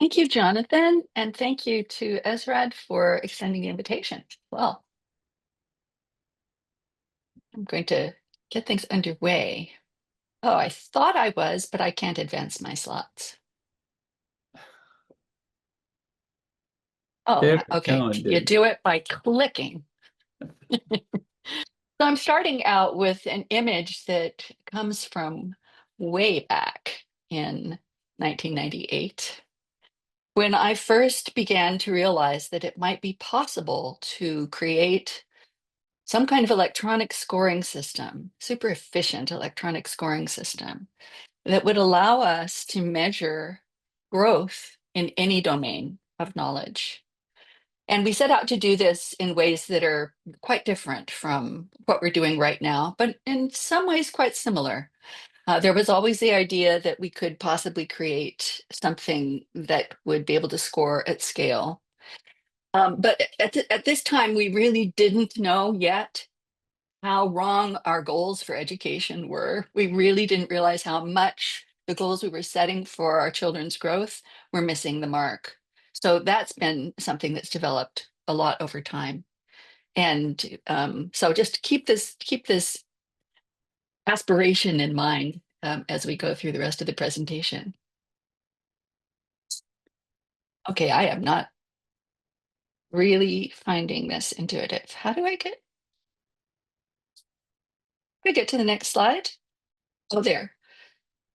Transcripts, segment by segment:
Thank you, Jonathan, and thank you to ESRAD for extending the invitation. Well, I'm going to get things underway. Oh, I thought I was, but I can't advance my slots. Oh, There, okay. oh, it You did. do it by clicking. So I'm starting out with an image that comes from way back in 1998, when I first began to realize that it might be possible to create some kind of electronic scoring system, super efficient electronic scoring system that would allow us to measure growth in any domain of knowledge. And we set out to do this in ways that are quite different from what we're doing right now, but in some ways quite similar. There was always the idea that we could possibly create something that would be able to score at scale. But at this time, we really didn't know yet how wrong our goals for education were. We really didn't realize how much the goals we were setting for our children's growth were missing the mark. So that's been something that's developed a lot over time. And so just keep this aspiration in mind as we go through the rest of the presentation. Okay, I am not really finding this intuitive. How do I get to the next slide? Oh, there.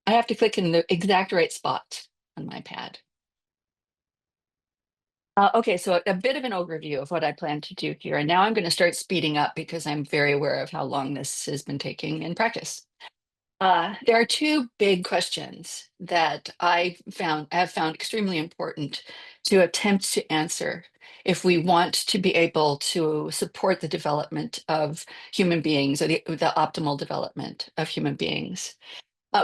I have to click in the exact right spot on my pad. Okay, so a bit of an overview of what I plan to do here. And now I'm going to start speeding up because I'm very aware of how long this has been taking in practice. There are two big questions that have found extremely important to attempt to answer if we want to be able to support the development of human beings, or the optimal development of human beings.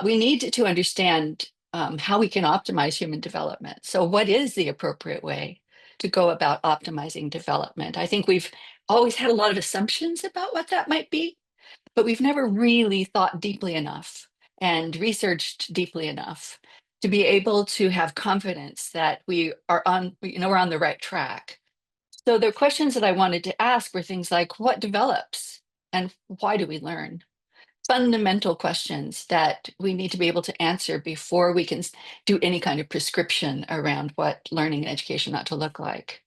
We need to understand how we can optimize human development. So what is the appropriate way to go about optimizing development? I think we've always had a lot of assumptions about what that might be, but we've never really thought deeply enough and researched deeply enough to be able to have confidence that we're on the right track. So the questions that I wanted to ask were things like, what develops and why do we learn? Fundamental questions that we need to be able to answer before we can do any kind of prescription around what learning and education ought to look like.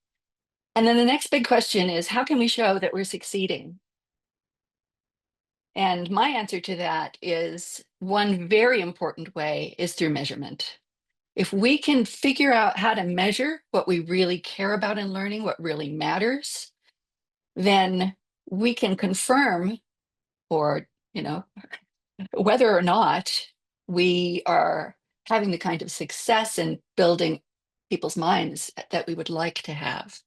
And then the next big question is, how can we show that we're succeeding? And my answer to that is, one very important way is through measurement. If we can figure out how to measure what we really care about in learning, what really matters, then we can confirm, or whether or not we are having the kind of success in building people's minds that we would like to have.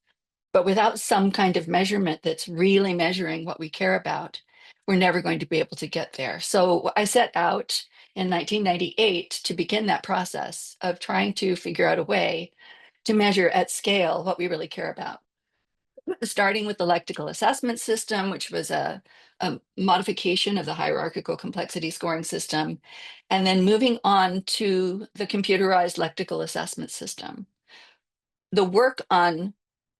But without some kind of measurement that's really measuring what we care about, we're never going to be able to get there. So I set out in 1998 to begin that process of trying to figure out a way to measure at scale what we really care about, starting with the lectical assessment system, which was a modification of the hierarchical complexity scoring system, and then moving on to the computerized lectical assessment system. The work on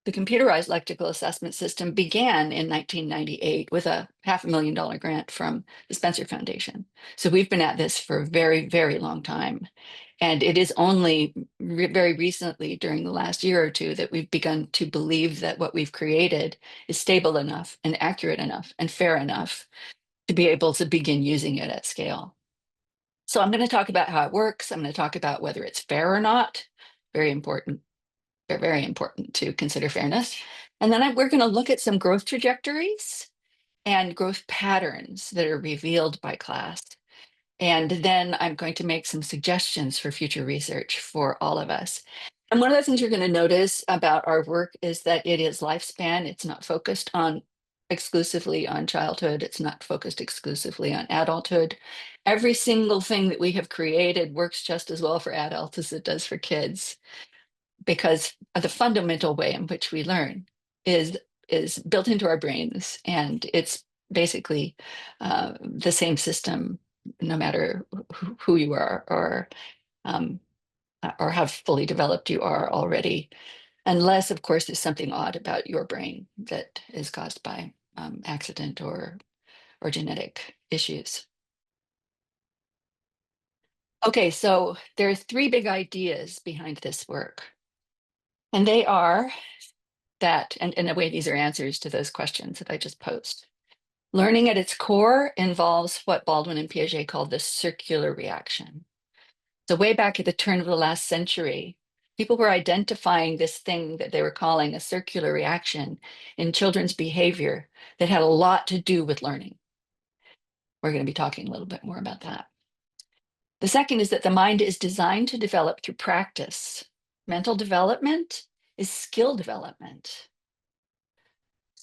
the computerized lectical assessment system began in 1998 with a $500,000 grant from the Spencer Foundation. So we've been at this for a very, very long time. And it is only very recently, during the last year or two, that we've begun to believe that what we've created is stable enough and accurate enough and fair enough to be able to begin using it at scale. So I'm going to talk about how it works. I'm going to talk about whether it's fair or not. Very important. They're very important to consider fairness. And then we're going to look at some growth trajectories and growth patterns that are revealed by class. And then I'm going to make some suggestions for future research for all of us. And one of the things you're going to notice about our work is that it is lifespan. It's not focused on exclusively on childhood. It's not focused exclusively on adulthood. Every single thing that we have created works just as well for adults as it does for kids, because the fundamental way in which we learn is built into our brains, and it's basically the same system no matter who you are, or or how fully developed you are already, unless, of course, there's something odd about your brain that is caused by accident or genetic issues. Okay, so there are three big ideas behind this work, and they are that, and in a way, these are answers to those questions that I just posed. Learning at its core involves what Baldwin and Piaget called the circular reaction. So way back at the turn of the last century, people were identifying this thing that they were calling a circular reaction in children's behavior that had a lot to do with learning. We're going to be talking a little bit more about that. The second is that the mind is designed to develop through practice. Mental development is skill development.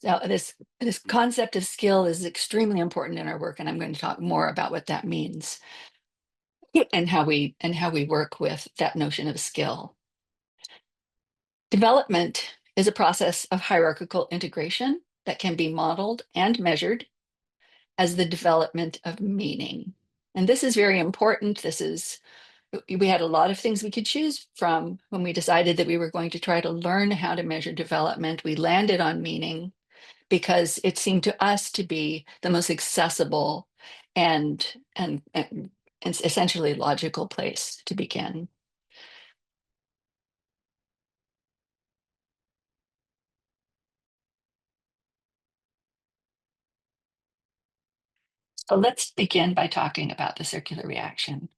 Now, this concept of skill is extremely important in our work, and I'm going to talk more about what that means and how we work with that notion of skill. Development is a process of hierarchical integration that can be modeled and measured as the development of meaning. And this is very important. We had a lot of things we could choose from when we decided that we were going to try to learn how to measure development. We landed on meaning because it seemed to us to be the most accessible and essentially logical place to begin. So let's begin by talking about the circular reaction.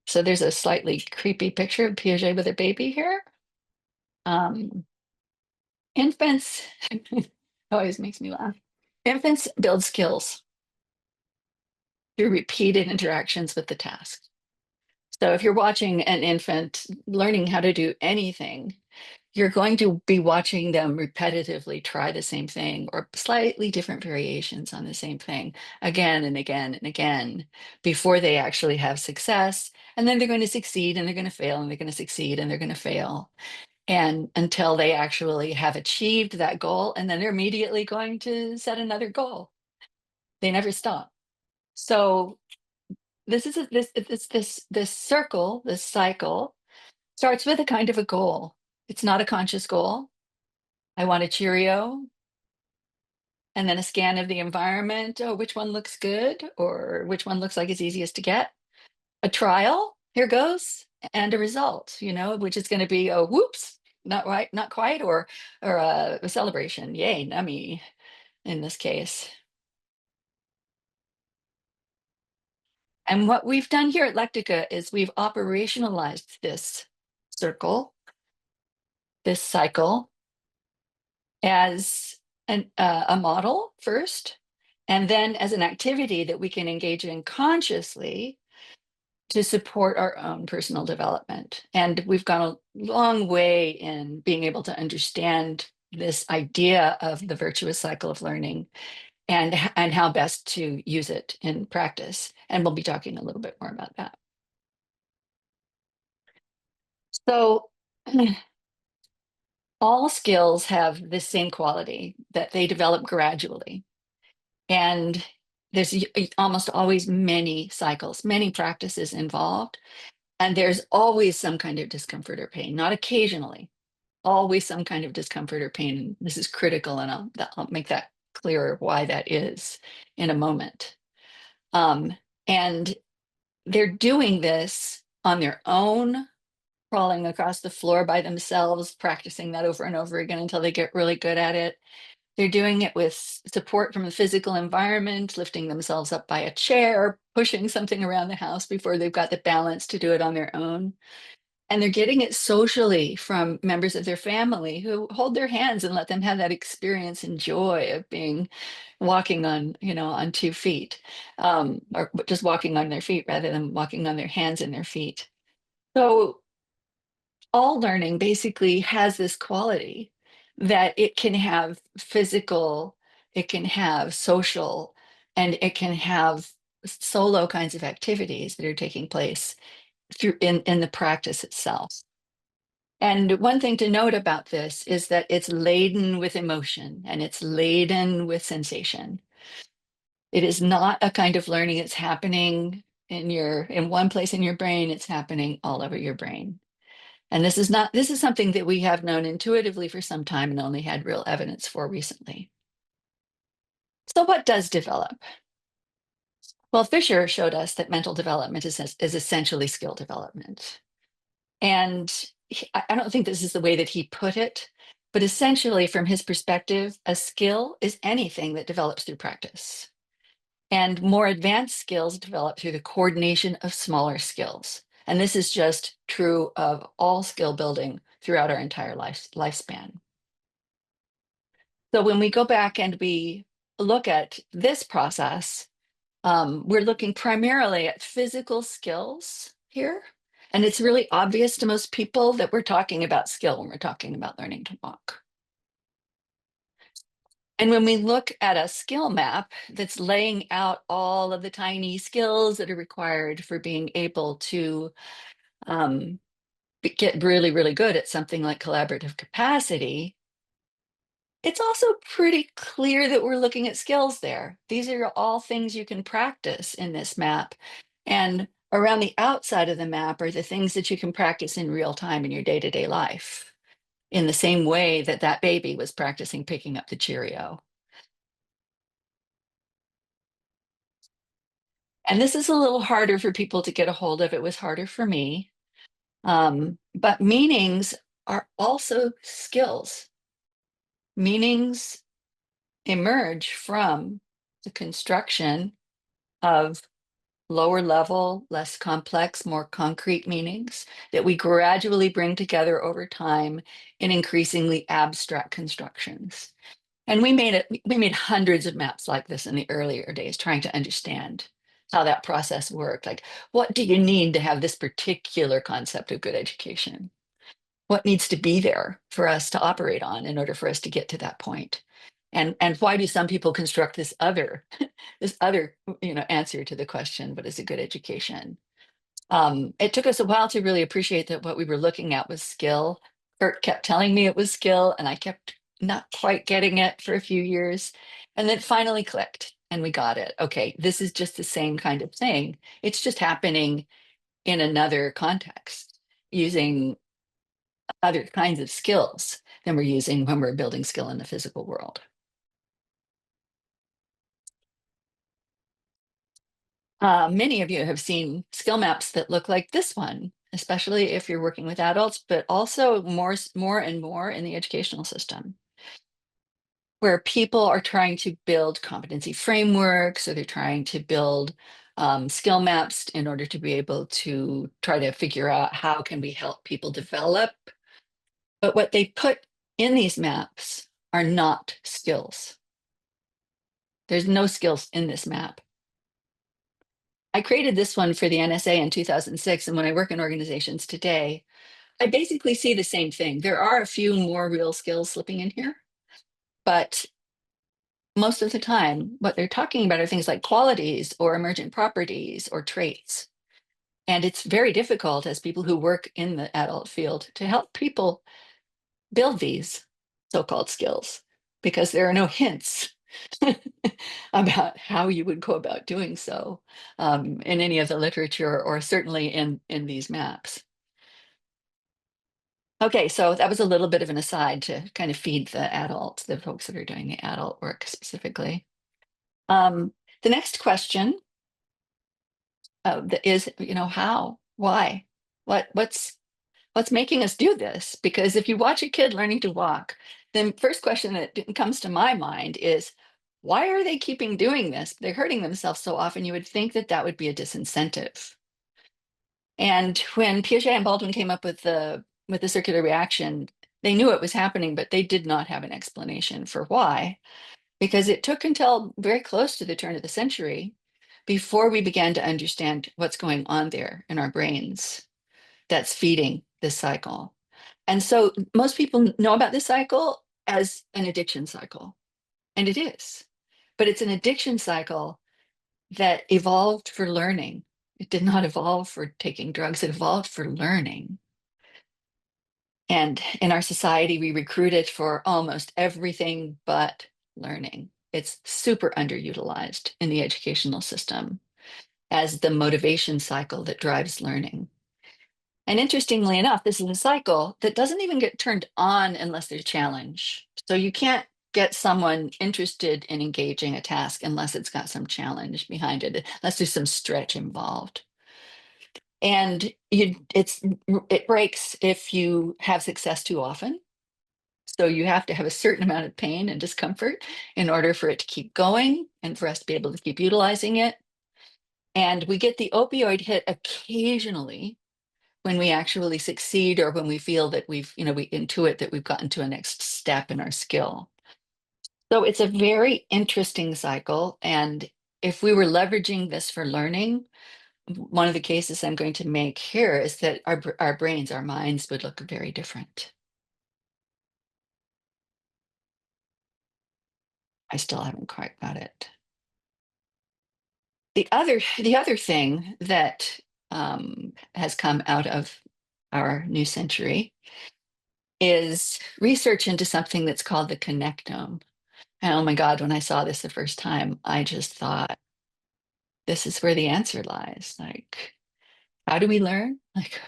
So there's a slightly creepy picture of Piaget with a baby here. Um, infants always makes me laugh. Infants build skills through repeated interactions with the task. So if you're watching an infant learning how to do anything, you're going to be watching them repetitively try the same thing or slightly different variations on the same thing again and again and again before they actually have success. And then they're going to succeed and they're going to fail and they're going to succeed and they're going to fail. And until they actually have achieved that goal, and then they're immediately going to set another goal. They never stop. So this circle, this cycle starts with a kind of a goal. It's not a conscious goal. I want a Cheerio, and then a scan of the environment. Oh, which one looks good, or which one looks like it's easiest to get? A trial, here goes, and a result, which is going to be, oh, whoops, not right, not quite, or a celebration. Yay, nummy in this case. And what we've done here at Lectica is we've operationalized this circle, this cycle, as a model first, and then as an activity that we can engage in consciously to support our own personal development. And we've gone a long way in being able to understand this idea of the virtuous cycle of learning and how best to use it in practice. And we'll be talking a little bit more about that. So all skills have the same quality, that they develop gradually. And there's almost always many cycles, many practices involved. And there's always some kind of discomfort or pain, not occasionally, always some kind of discomfort or pain. And this is critical, and I'll make that clearer why that is in a moment. And they're doing this on their own, crawling across the floor by themselves, practicing that over and over again until they get really good at it. They're doing it with support from the physical environment, lifting themselves up by a chair, pushing something around the house before they've got the balance to do it on their own. And they're getting it socially from members of their family who hold their hands and let them have that experience and joy of being walking on 2 feet, or just walking on their feet rather than walking on their hands and their feet. So all learning basically has this quality that it can have physical, it can have social, and it can have solo kinds of activities that are taking place through in the practice itself. And one thing to note about this is that it's laden with emotion and it's laden with sensation. It is not a kind of learning that's happening in one place in your brain, it's happening all over your brain. And this is something that we have known intuitively for some time and only had real evidence for recently. So what does develop? Well, Fisher showed us that mental development is essentially skill development. And I don't think this is the way that he put it, but essentially, from his perspective, a skill is anything that develops through practice. And more advanced skills develop through the coordination of smaller skills. And this is just true of all skill building throughout our entire lifespan. So when we go back and we look at this process, we're looking primarily at physical skills here. And it's really obvious to most people that we're talking about skill when we're talking about learning to walk. And when we look at a skill map that's laying out all of the tiny skills that are required for being able to get really, really good at something like collaborative capacity, it's also pretty clear that we're looking at skills there. These are all things you can practice in this map. And around the outside of the map are the things that you can practice in real time in your day-to-day life, in the same way that that baby was practicing picking up the Cheerio. And this is a little harder for people to get a hold of. It was harder for me. But meanings are also skills. Meanings emerge from the construction of lower level, less complex, more concrete meanings that we gradually bring together over time in increasingly abstract constructions. And we made hundreds of maps like this in the earlier days, trying to understand how that process worked. Like, what do you need to have this particular concept of good education? What needs to be there for us to operate on in order for us to get to that point? And why do some people construct this other answer to the question, what is a good education? It took us a while to really appreciate that what we were looking at was skill. Kurt kept telling me it was skill, and I kept not quite getting it for a few years. And then it finally clicked, and we got it. Okay, this is just the same kind of thing. It's just happening in another context, using other kinds of skills than we're using when we're building skill in the physical world. Many of you have seen skill maps that look like this one, especially if you're working with adults, but also more and more in the educational system, where people are trying to build competency frameworks, or they're trying to build skill maps in order to be able to try to figure out how can we help people develop. But what they put in these maps are not skills. There's no skills in this map. I created this one for the NSA in 2006, and when I work in organizations today, I basically see the same thing. There are a few more real skills slipping in here, but most of the time, what they're talking about are things like qualities or emergent properties or traits. And it's very difficult as people who work in the adult field to help people build these so-called skills, because there are no hints about how you would go about doing so in any of the literature, or certainly in these maps. Okay, so that was a little bit of an aside to kind of feed the folks that are doing the adult work specifically. The next question is, how, why, what's making us do this? Because if you watch a kid learning to walk, the first question that comes to my mind is, why are they keeping doing this? They're hurting themselves so often. You would think that that would be a disincentive. And when Piaget and Baldwin came up with the circular reaction, they knew it was happening, but they did not have an explanation for why, because it took until very close to the turn of the century before we began to understand what's going on there in our brains that's feeding this cycle. And so most people know about this cycle as an addiction cycle, and it is, but it's an addiction cycle that evolved for learning. It did not evolve for taking drugs, it evolved for learning. And in our society, we recruit it for almost everything but learning. It's super underutilized in the educational system. as the motivation cycle that drives learning. And interestingly enough, this is a cycle that doesn't even get turned on unless there's challenge. So you can't get someone interested in engaging a task unless it's got some challenge behind it, unless there's some stretch involved. And it breaks if you have success too often. So you have to have a certain amount of pain and discomfort in order for it to keep going and for us to be able to keep utilizing it. And we get the opioid hit occasionally when we actually succeed, or when we feel that we intuit that we've gotten to a next step in our skill. So it's a very interesting cycle. And if we were leveraging this for learning, one of the cases I'm going to make here is that our brains, our minds would look very different. I still haven't quite got it. The other thing that has come out of our new century is research into something that's called the connectome. And oh my God, when I saw this the first time, I just thought, this is where the answer lies. Like, how do we learn? Like,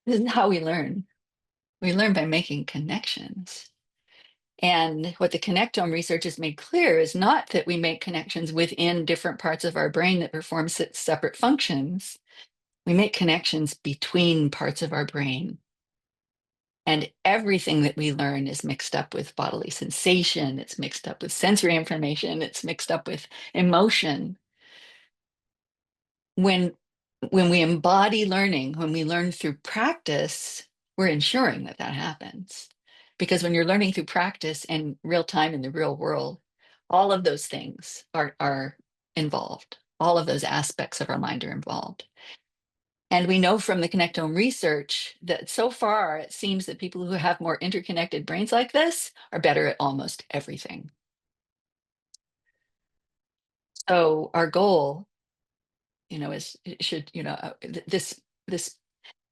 this is how we learn. We learn by making connections. And what the connectome research has made clear is not that we make connections within different parts of our brain that perform separate functions. We make connections between parts of our brain. And everything that we learn is mixed up with bodily sensation, it's mixed up with sensory information, it's mixed up with emotion. When we embody learning, when we learn through practice, we're ensuring that that happens. Because when you're learning through practice in real time in the real world, all of those things are involved. All of those aspects of our mind are involved. And we know from the connectome research that so far it seems that people who have more interconnected brains like this are better at almost everything. So our goal, is it should, this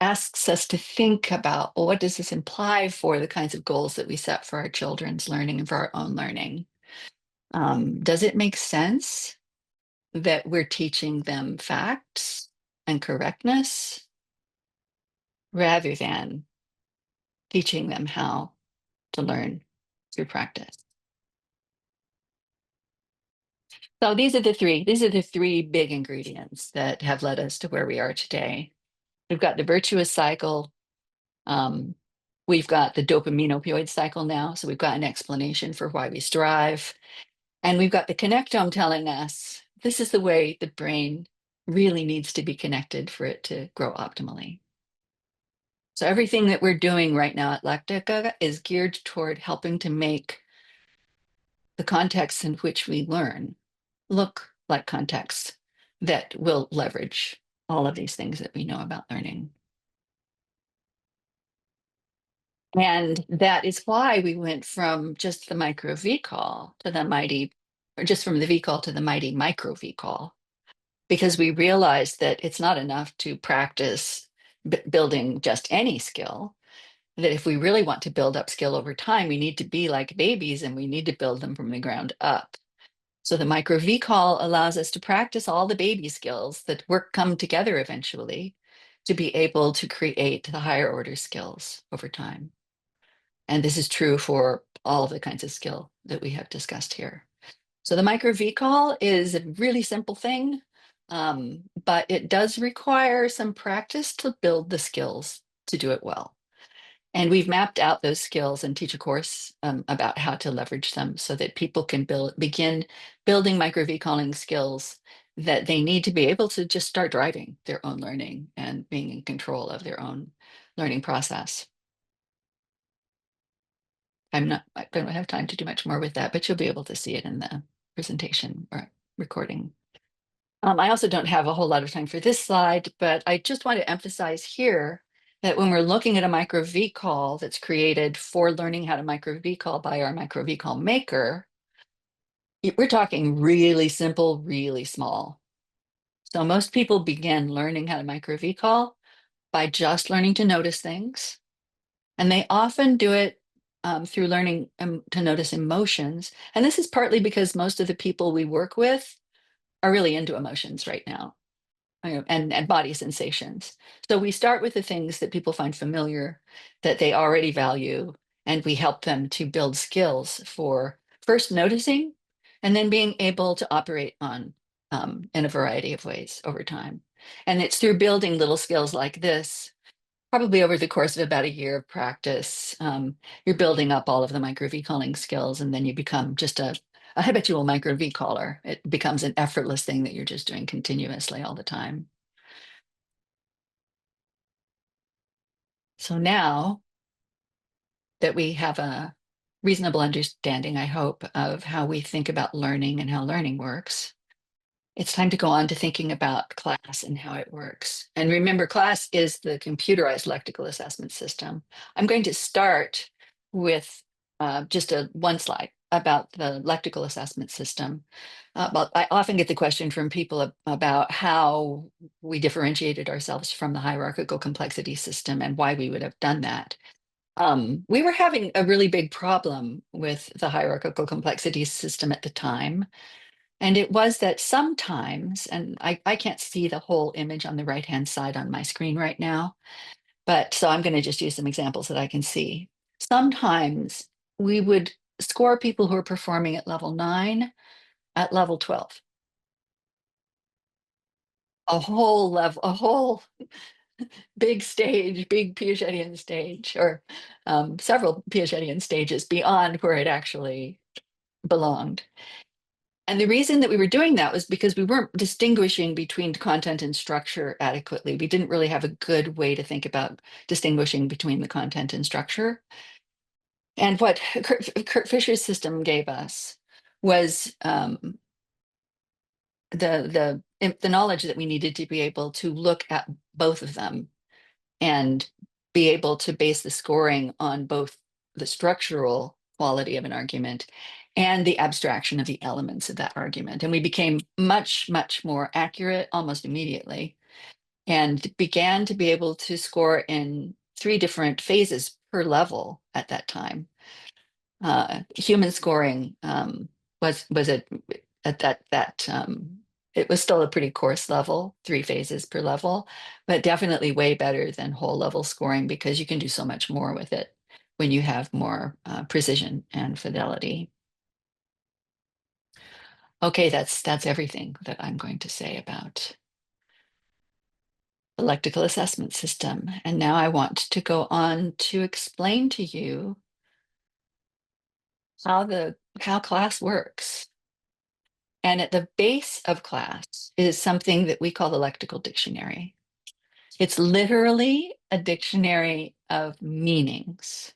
asks us to think about, well, what does this imply for the kinds of goals that we set for our children's learning and for our own learning? Does it make sense that we're teaching them facts and correctness rather than teaching them how to learn through practice? So these are the three big ingredients that have led us to where we are today. We've got the virtuous cycle. Um, we've got the dopamine opioid cycle now. So we've got an explanation for why we strive. And we've got the connectome telling us this is the way the brain really needs to be connected for it to grow optimally. So everything that we're doing right now at Lactica is geared toward helping to make the contexts in which we learn look like contexts that will leverage all of these things that we know about learning. And that is why we went from just the micro V call to the mighty, or just from the V call to the mighty micro V call, because we realized that it's not enough to practice building just any skill, that if we really want to build up skill over time, we need to be like babies and we need to build them from the ground up. So the micro V call allows us to practice all the baby skills that come together eventually to be able to create the higher order skills over time. And this is true for all of the kinds of skill that we have discussed here. So the micro V call is a really simple thing, but it does require some practice to build the skills to do it well. And we've mapped out those skills and teach a course about how to leverage them so that people can begin building micro V calling skills that they need to be able to just start driving their own learning and being in control of their own learning process. I don't have time to do much more with that, but you'll be able to see it in the presentation or recording. I also don't have a whole lot of time for this slide, but I just want to emphasize here that when we're looking at a micro V call that's created for learning how to micro V call by our micro V call maker, we're talking really simple, really small. So most people begin learning how to micro V call by just learning to notice things. And they often do it through learning to notice emotions. And this is partly because most of the people we work with are really into emotions right now. and body sensations. So we start with the things that people find familiar, that they already value, and we help them to build skills for first noticing and then being able to operate on in a variety of ways over time. And it's through building little skills like this, probably over the course of about a year of practice, you're building up all of the micro V calling skills, and then you become just a habitual micro V caller. It becomes an effortless thing that you're just doing continuously all the time. So now that we have a reasonable understanding, I hope, of how we think about learning and how learning works, it's time to go on to thinking about class and how it works. And remember, class is the computerized electrical assessment system. I'm going to start with just one slide about the electrical assessment system. But I often get the question from people about how we differentiated ourselves from the hierarchical complexity system and why we would have done that. We were having a really big problem with the hierarchical complexity system at the time. And it was that sometimes, and I can't see the whole image on the right-hand side on my screen right now, but so I'm going to just use some examples that I can see. Sometimes we would score people who are performing at level 9 at level 12. A whole big stage, big Piagetian stage, or several Piagetian stages beyond where it actually belonged. And the reason that we were doing that was because we weren't distinguishing between content and structure adequately. We didn't really have a good way to think about distinguishing between the content and structure. And what Kurt Fisher's system gave us was the knowledge that we needed to be able to look at both of them and be able to base the scoring on both the structural quality of an argument and the abstraction of the elements of that argument. And we became much, much more accurate almost immediately and began to be able to score in 3 different phases per level at that time. Human scoring was at that it was still a pretty coarse level, 3 phases per level, but definitely way better than whole level scoring because you can do so much more with it when you have more precision and fidelity. Okay, that's everything that I'm going to say about the electrical assessment system. And now I want to go on to explain to you how class works. And at the base of class is something that we call the lexical dictionary. It's literally a dictionary of meanings.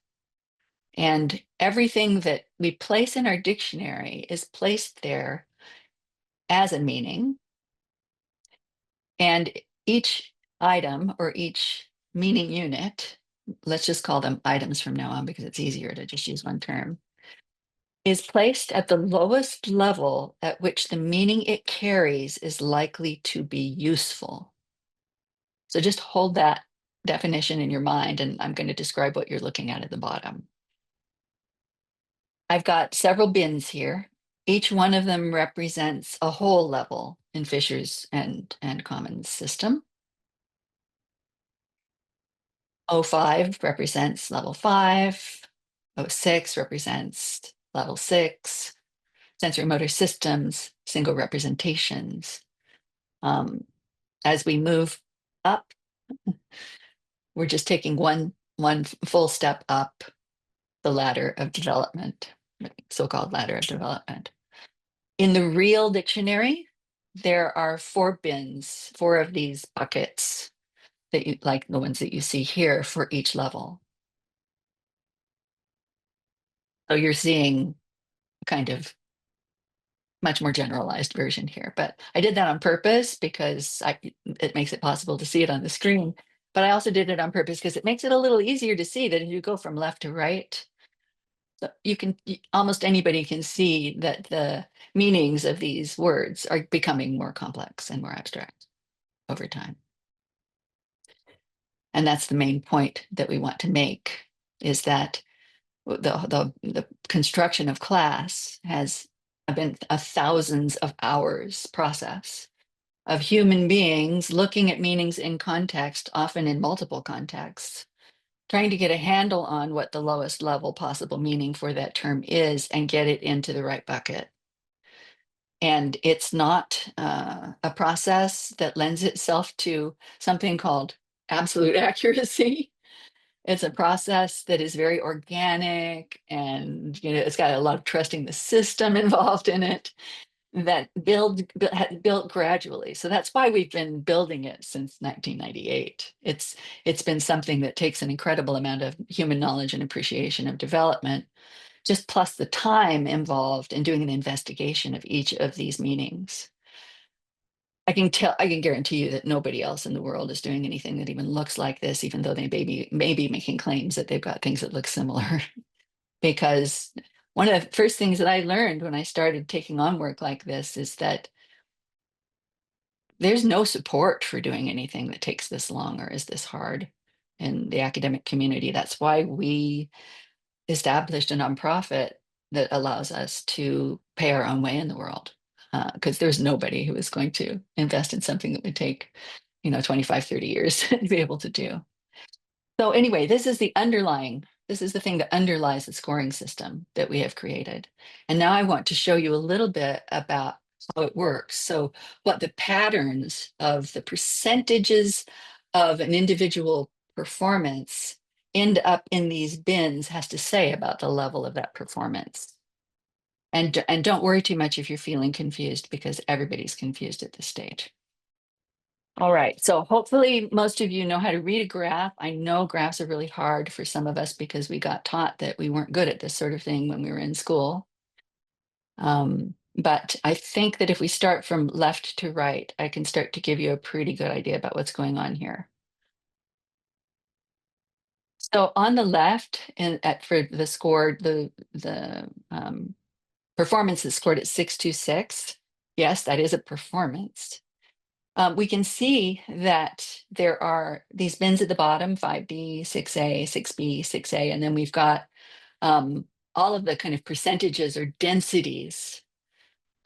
And everything that we place in our dictionary is placed there as a meaning. And each item or each meaning unit, let's just call them items from now on because it's easier to just use one term, is placed at the lowest level at which the meaning it carries is likely to be useful. So just hold that definition in your mind, and I'm going to describe what you're looking at the bottom. I've got several bins here. Each one of them represents a whole level in Fisher's and Commons system. 05 represents level 5. 06 represents level 6. Sensory motor systems, single representations. As we move up, we're just taking one full step up the ladder of development, so-called ladder of development. In the real dictionary, there are 4 bins, 4 of these buckets that you like the ones that you see here for each level. So you're seeing kind of much more generalized version here, but I did that on purpose because it makes it possible to see it on the screen. But I also did it on purpose because it makes it a little easier to see that if you go from left to right, so almost anybody can see that the meanings of these words are becoming more complex and more abstract over time. And that's the main point that we want to make, is that the construction of class has been a thousands of hours process. of human beings looking at meanings in context, often in multiple contexts, trying to get a handle on what the lowest level possible meaning for that term is and get it into the right bucket. And it's not a process that lends itself to something called absolute accuracy. It's a process that is very organic, and it's got a lot of trusting the system involved in it, that built gradually. So that's why we've been building it since 1998. It's been something that takes an incredible amount of human knowledge and appreciation of development, just plus the time involved in doing an investigation of each of these meanings. I can guarantee you that nobody else in the world is doing anything that even looks like this, even though they may be making claims that they've got things that look similar. Because one of the first things that I learned when I started taking on work like this is that there's no support for doing anything that takes this long or is this hard in the academic community. That's why we established a nonprofit that allows us to pay our own way in the world, because there's nobody who is going to invest in something that would take 25, 30 years to be able to do. So anyway, this is the thing that underlies the scoring system that we have created. And now I want to show you a little bit about how it works. So what the patterns of the percentages of an individual performance end up in these bins has to say about the level of that performance. And don't worry too much if you're feeling confused, because everybody's confused at this stage. All right, so hopefully most of you know how to read a graph. I know graphs are really hard for some of us because we got taught that we weren't good at this sort of thing when we were in school. But I think that if we start from left to right, I can start to give you a pretty good idea about what's going on here. So on the left, for the score, the performance is scored at 626. Yes, that is a performance. We can see that there are these bins at the bottom: 5B, 6A, 6B, 6A, and then we've got all of the kind of percentages or densities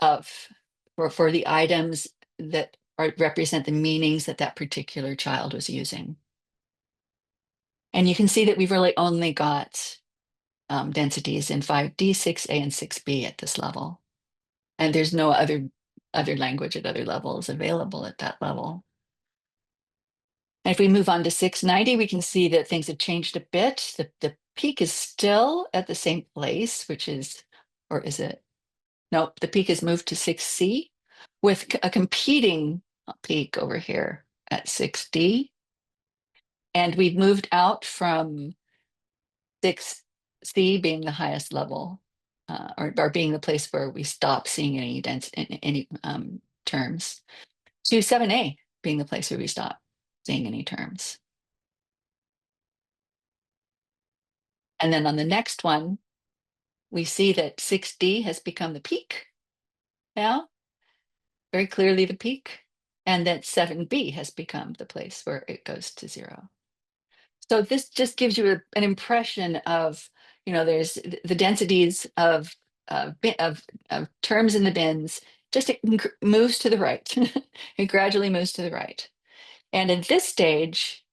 for the items that represent the meanings that that particular child was using. And you can see that we've really only got densities in 5D, 6A, and 6B at this level. And there's no other language at other levels available at that level. And if we move on to 690, we can see that things have changed a bit. The peak is still at the same place, which is, or is it? Nope, the peak has moved to 6C with a competing peak over here at 6D. And we've moved out from 6C being the highest level, or being the place where we stop seeing any terms, to 7A being the place where we stop seeing any terms. And then on the next one, we see that 6D has become the peak now, very clearly the peak, and that 7B has become the place where it goes to 0. So this just gives you an impression of, there's the densities of terms in the bins, just moves to the right. It gradually moves to the right. And at this stage,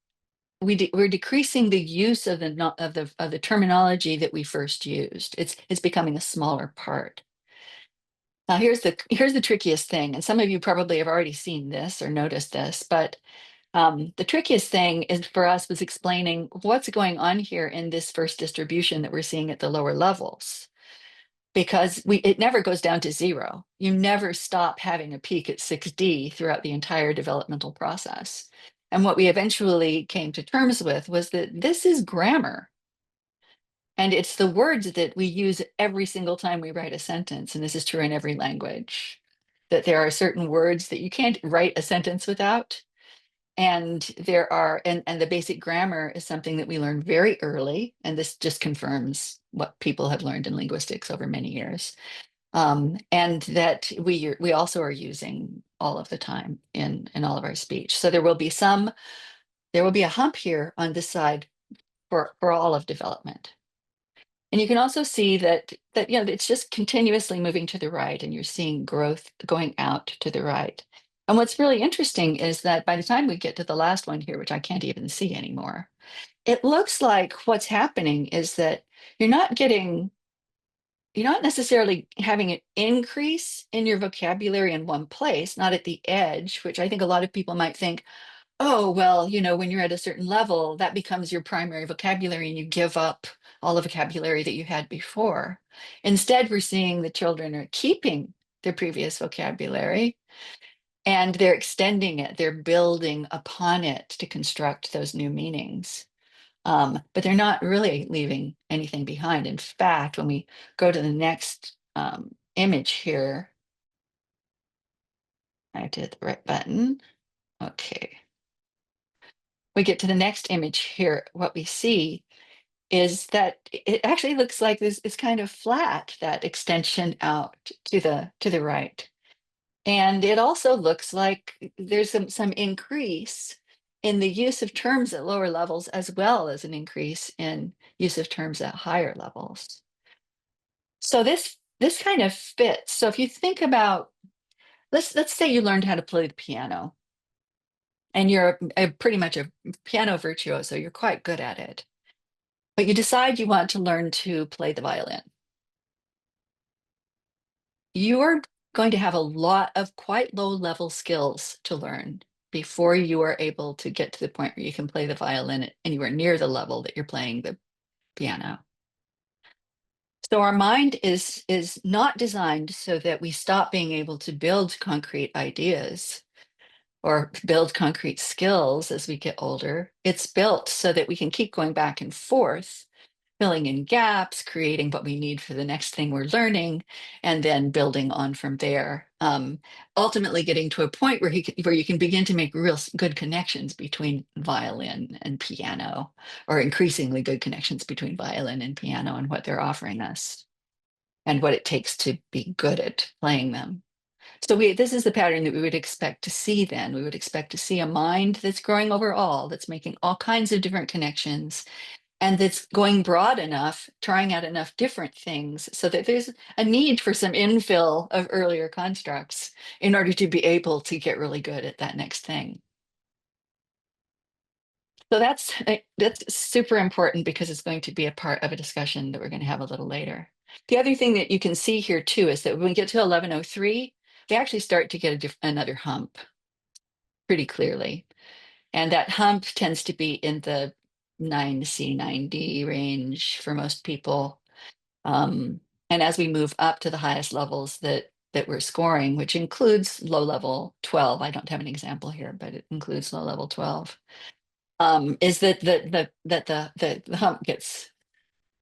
we're decreasing the use of the terminology that we first used. It's becoming a smaller part. Now here's the trickiest thing, and some of you probably have already seen this or noticed this, but the trickiest thing is for us was explaining what's going on here in this first distribution that we're seeing at the lower levels, because it never goes down to 0. You never stop having a peak at 6D throughout the entire developmental process. And what we eventually came to terms with was that this is grammar. And it's the words that we use every single time we write a sentence. And this is true in every language, that there are certain words that you can't write a sentence without. And the basic grammar is something that we learn very early. And this just confirms what people have learned in linguistics over many years. And that we also are using all of the time in all of our speech. So there will be a hump here on this side for all of development. And you can also see that it's just continuously moving to the right, and you're seeing growth going out to the right. And what's really interesting is that by the time we get to the last one here, which I can't even see anymore, it looks like what's happening is that you're not getting, you're not necessarily having an increase in your vocabulary in one place, not at the edge, which I think a lot of people might think, oh, well, when you're at a certain level, that becomes your primary vocabulary and you give up all the vocabulary that you had before. Instead, we're seeing the children are keeping their previous vocabulary and they're extending it, they're building upon it to construct those new meanings. But they're not really leaving anything behind. In fact, when we go to the next image here, I have to hit the right button. Okay. We get to the next image here. What we see is that it actually looks like this is kind of flat, that extension out to the right. And it also looks like there's some increase in the use of terms at lower levels, as well as an increase in use of terms at higher levels. So this kind of fits. So if you think about, let's say you learned how to play the piano and you're pretty much a piano virtuoso, you're quite good at it, but you decide you want to learn to play the violin. You're going to have a lot of quite low level skills to learn before you are able to get to the point where you can play the violin at anywhere near the level that you're playing the piano. So our mind is not designed so that we stop being able to build concrete ideas or build concrete skills as we get older. It's built so that we can keep going back and forth, filling in gaps, creating what we need for the next thing we're learning, and then building on from there. Ultimately getting to a point where where you can begin to make real good connections between violin and piano, or increasingly good connections between violin and piano and what they're offering us and what it takes to be good at playing them. So this is the pattern that we would expect to see then. We would expect to see a mind that's growing overall, that's making all kinds of different connections, and that's going broad enough, trying out enough different things so that there's a need for some infill of earlier constructs in order to be able to get really good at that next thing. So that's super important because it's going to be a part of a discussion that we're going to have a little later. The other thing that you can see here too is that when we get to 1103, we actually start to get another hump pretty clearly. And that hump tends to be in the 9C, 9D range for most people. And as we move up to the highest levels that we're scoring, which includes low level 12, I don't have an example here, but it includes low level 12, is that the hump gets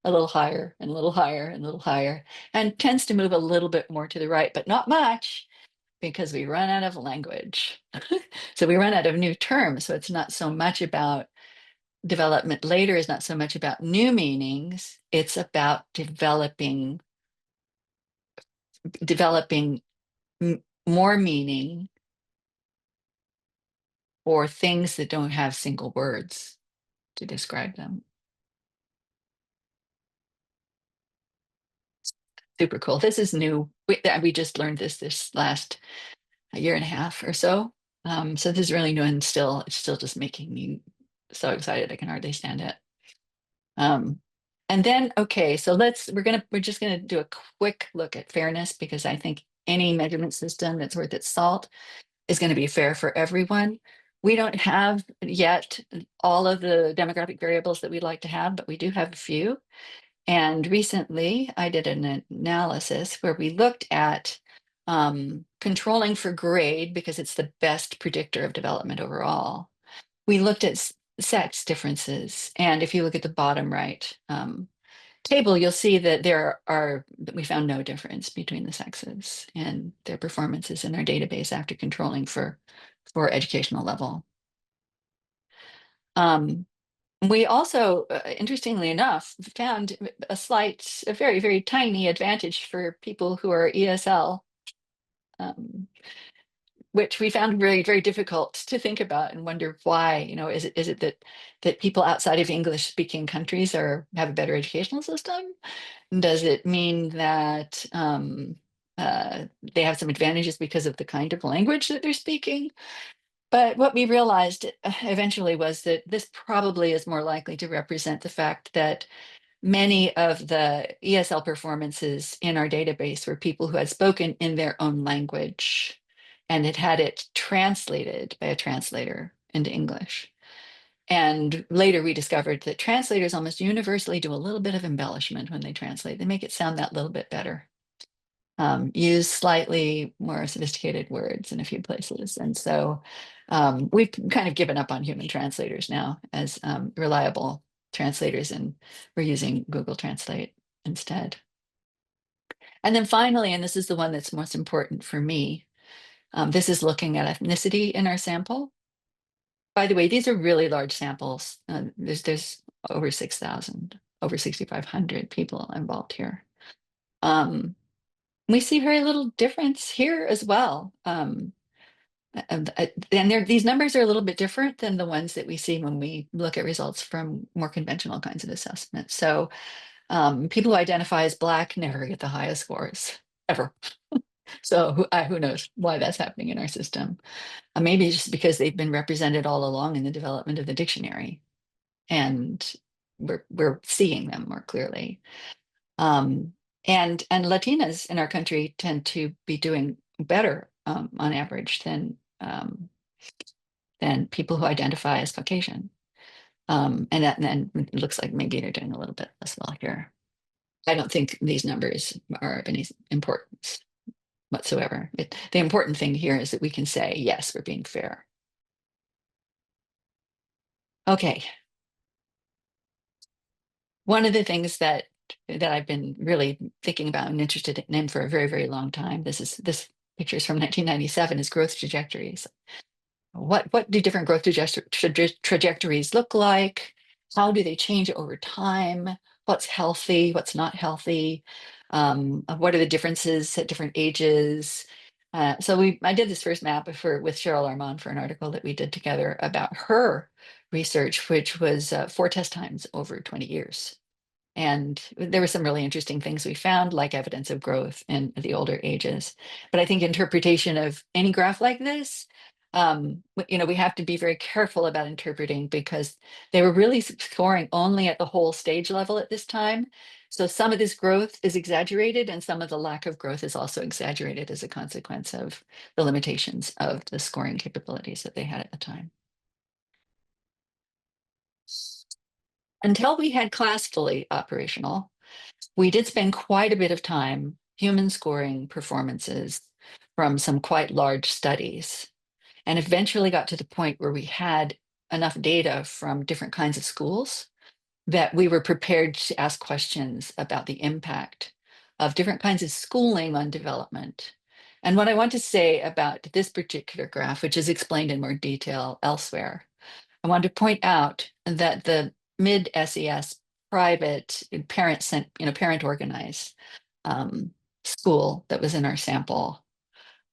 a little higher and a little higher and a little higher, and tends to move a little bit more to the right, but not much, because we run out of language. So we run out of new terms. So it's not so much about development later, is not so much about new meanings. It's about developing more meaning for things that don't have single words to describe them. Super cool. This is new. We just learned this last year and a half or so. So this is really new, and it's still just making me so excited I can hardly stand it. And then, okay, so we're just gonna do a quick look at fairness, because I think any measurement system that's worth its salt is going to be fair for everyone. We don't have yet all of the demographic variables that we'd like to have, but we do have a few. And recently I did an analysis where we looked at controlling for grade, because it's the best predictor of development overall. We looked at sex differences. And if you look at the bottom right table, you'll see that we found no difference between the sexes and their performances in our database after controlling for educational level. We also, interestingly enough, found a very, very tiny advantage for people who are ESL, which we found very, very difficult to think about and wonder why. Is it that people outside of English-speaking countries have a better educational system? Does it mean that they have some advantages because of the kind of language that they're speaking. But what we realized eventually was that this probably is more likely to represent the fact that many of the ESL performances in our database were people who had spoken in their own language and had had it translated by a translator into English. And later we discovered that translators almost universally do a little bit of embellishment when they translate. They make it sound that little bit better. Use slightly more sophisticated words in a few places. And so we've kind of given up on human translators now as reliable translators, and we're using Google Translate instead. And then finally, and this is the one that's most important for me, this is looking at ethnicity in our sample. By the way, these are really large samples. There's over 6,000, over 6,500 people involved here. We see very little difference here as well. And these numbers are a little bit different than the ones that we see when we look at results from more conventional kinds of assessments. So people who identify as Black never get the highest scores ever. So who knows why that's happening in our system? Maybe just because they've been represented all along in the development of the dictionary, and we're seeing them more clearly. And Latinas in our country tend to be doing better on average than people who identify as Caucasian. And then it looks like maybe they're doing a little bit less well here. I don't think these numbers are of any importance whatsoever. The important thing here is that we can say, yes, we're being fair. Okay. One of the things that I've been really thinking about and interested in for a very, very long time, this picture is from 1997, is growth trajectories. What do different growth trajectories look like? How do they change over time? What's healthy? What's not healthy? What are the differences at different ages? So I did this first map with Cheryl Armand for an article that we did together about her research, which was 4 test times over 20 years. And there were some really interesting things we found, like evidence of growth in the older ages. But I think interpretation of any graph like this, we have to be very careful about interpreting, because they were really scoring only at the whole stage level at this time. So some of this growth is exaggerated, and some of the lack of growth is also exaggerated as a consequence of the limitations of the scoring capabilities that they had at the time. Until we had class fully operational, we did spend quite a bit of time human scoring performances from some quite large studies, and eventually got to the point where we had enough data from different kinds of schools that we were prepared to ask questions about the impact of different kinds of schooling on development. And what I want to say about this particular graph, which is explained in more detail elsewhere, I want to point out that the mid-SES private parent organized school that was in our sample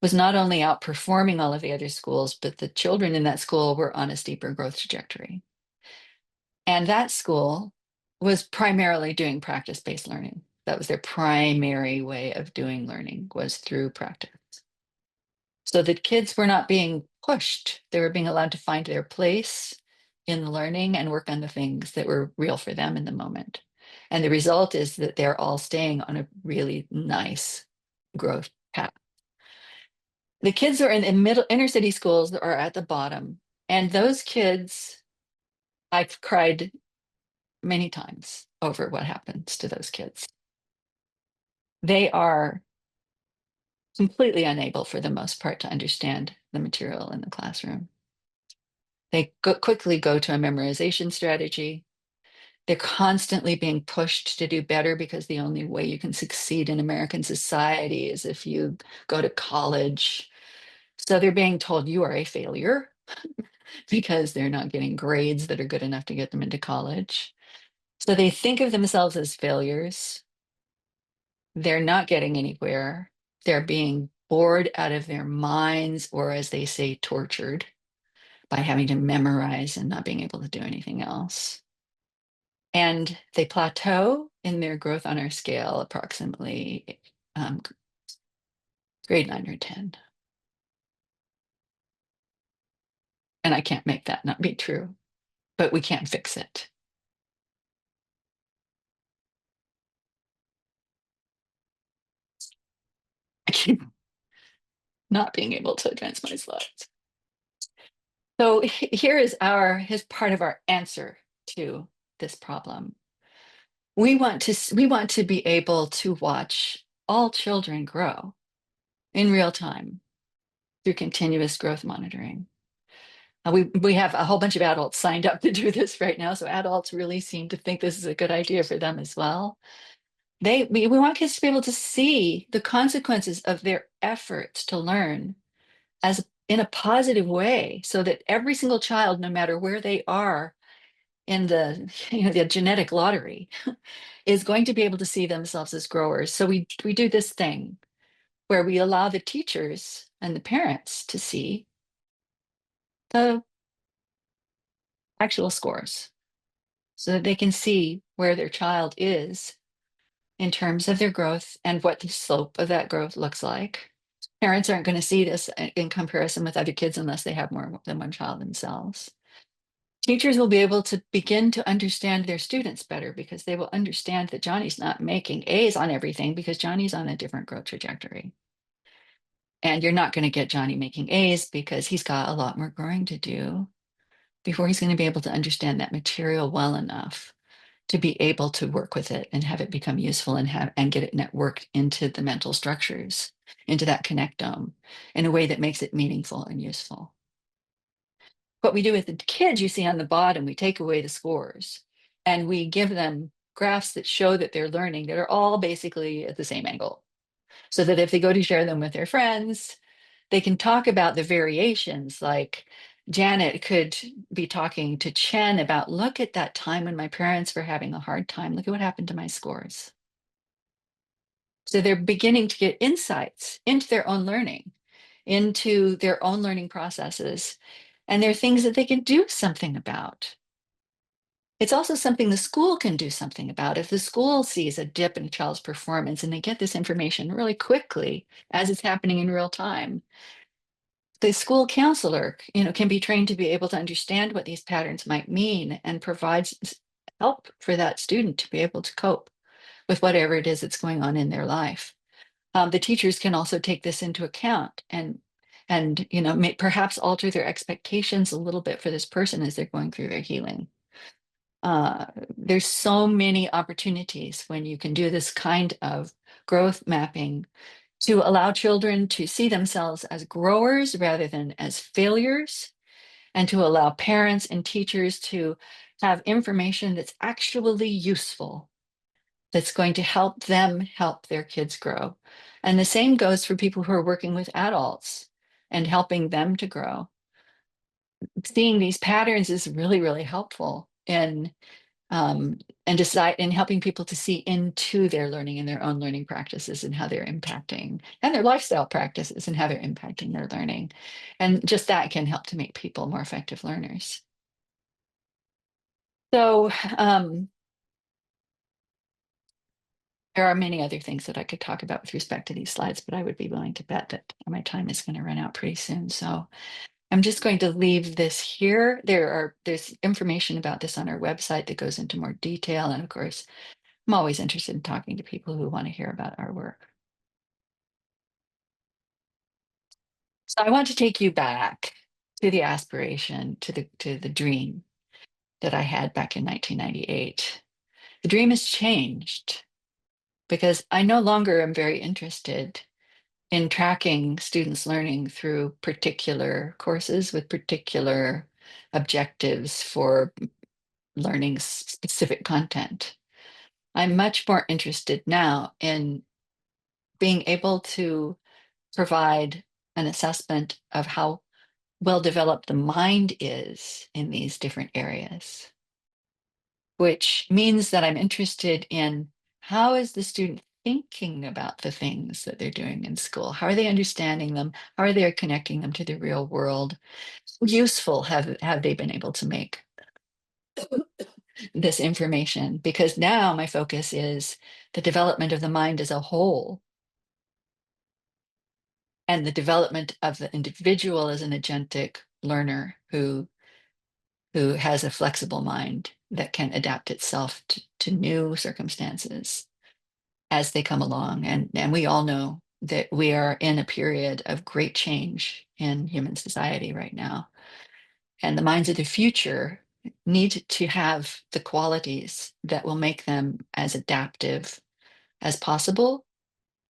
was not only outperforming all of the other schools, but the children in that school were on a steeper growth trajectory. And that school was primarily doing practice-based learning. That was their primary way of doing learning, was through practice. So the kids were not being pushed. They were being allowed to find their place in the learning and work on the things that were real for them in the moment. And the result is that they're all staying on a really nice growth path. The kids who are in the inner city schools are at the bottom. And those kids, I've cried many times over what happens to those kids. They are completely unable, for the most part, to understand the material in the classroom. They quickly go to a memorization strategy. They're constantly being pushed to do better, because the only way you can succeed in American society is if you go to college. So they're being told you are a failure because they're not getting grades that are good enough to get them into college. So they think of themselves as failures. They're not getting anywhere. They're being bored out of their minds, or as they say, tortured by having to memorize and not being able to do anything else. And they plateau in their growth on our scale approximately grade 9 or 10. And I can't make that not be true, but we can't fix it. I keep not being able to advance my slides. So here is his part of our answer to this problem. We want to be able to watch all children grow in real time through continuous growth monitoring. We have a whole bunch of adults signed up to do this right now, so adults really seem to think this is a good idea for them as well. We want kids to be able to see the consequences of their efforts to learn as in a positive way, so that every single child, no matter where they are in the genetic lottery, is going to be able to see themselves as growers. So we do this thing where we allow the teachers and the parents to see the actual scores so that they can see where their child is in terms of their growth and what the slope of that growth looks like. Parents aren't going to see this in comparison with other kids unless they have more than one child themselves. Teachers will be able to begin to understand their students better because they will understand that Johnny's not making A's on everything because Johnny's on a different growth trajectory. And you're not going to get Johnny making A's because he's got a lot more growing to do before he's going to be able to understand that material well enough to be able to work with it and have it become useful and get it networked into the mental structures, into that connectome in a way that makes it meaningful and useful. What we do with the kids, you see on the bottom, we take away the scores and we give them graphs that show that they're learning that are all basically at the same angle. So that if they go to share them with their friends, they can talk about the variations. Like Janet could be talking to Chen about, look at that time when my parents were having a hard time. Look at what happened to my scores. So they're beginning to get insights into their own learning, into their own learning processes. And there are things that they can do something about. It's also something the school can do something about. If the school sees a dip in a child's performance and they get this information really quickly as it's happening in real time, the school counselor, can be trained to be able to understand what these patterns might mean and provides help for that student to be able to cope with whatever it is that's going on in their life. The teachers can also take this into account and perhaps alter their expectations a little bit for this person as they're going through their healing. There's so many opportunities when you can do this kind of growth mapping to allow children to see themselves as growers rather than as failures, and to allow parents and teachers to have information that's actually useful, that's going to help them help their kids grow. And the same goes for people who are working with adults and helping them to grow. Seeing these patterns is really, really helpful um, and helping people to see into their learning and their own learning practices and how they're impacting, and their lifestyle practices and how they're impacting their learning. And just that can help to make people more effective learners. So there are many other things that I could talk about with respect to these slides, but I would be willing to bet that my time is going to run out pretty soon. So I'm just going to leave this here. There's information about this on our website that goes into more detail. And of course, I'm always interested in talking to people who want to hear about our work. So I want to take you back to the aspiration, to the dream that I had back in 1998. The dream has changed because I no longer am very interested in tracking students' learning through particular courses with particular objectives for learning specific content. I'm much more interested now in being able to provide an assessment of how well developed the mind is in these different areas, which means that I'm interested in how is the student thinking about the things that they're doing in school? How are they understanding them? How are they connecting them to the real world? How useful have they been able to make this information? Because now my focus is the development of the mind as a whole. and the development of the individual as an agentic learner who has a flexible mind that can adapt itself to new circumstances as they come along. And we all know that we are in a period of great change in human society right now. And the minds of the future need to have the qualities that will make them as adaptive as possible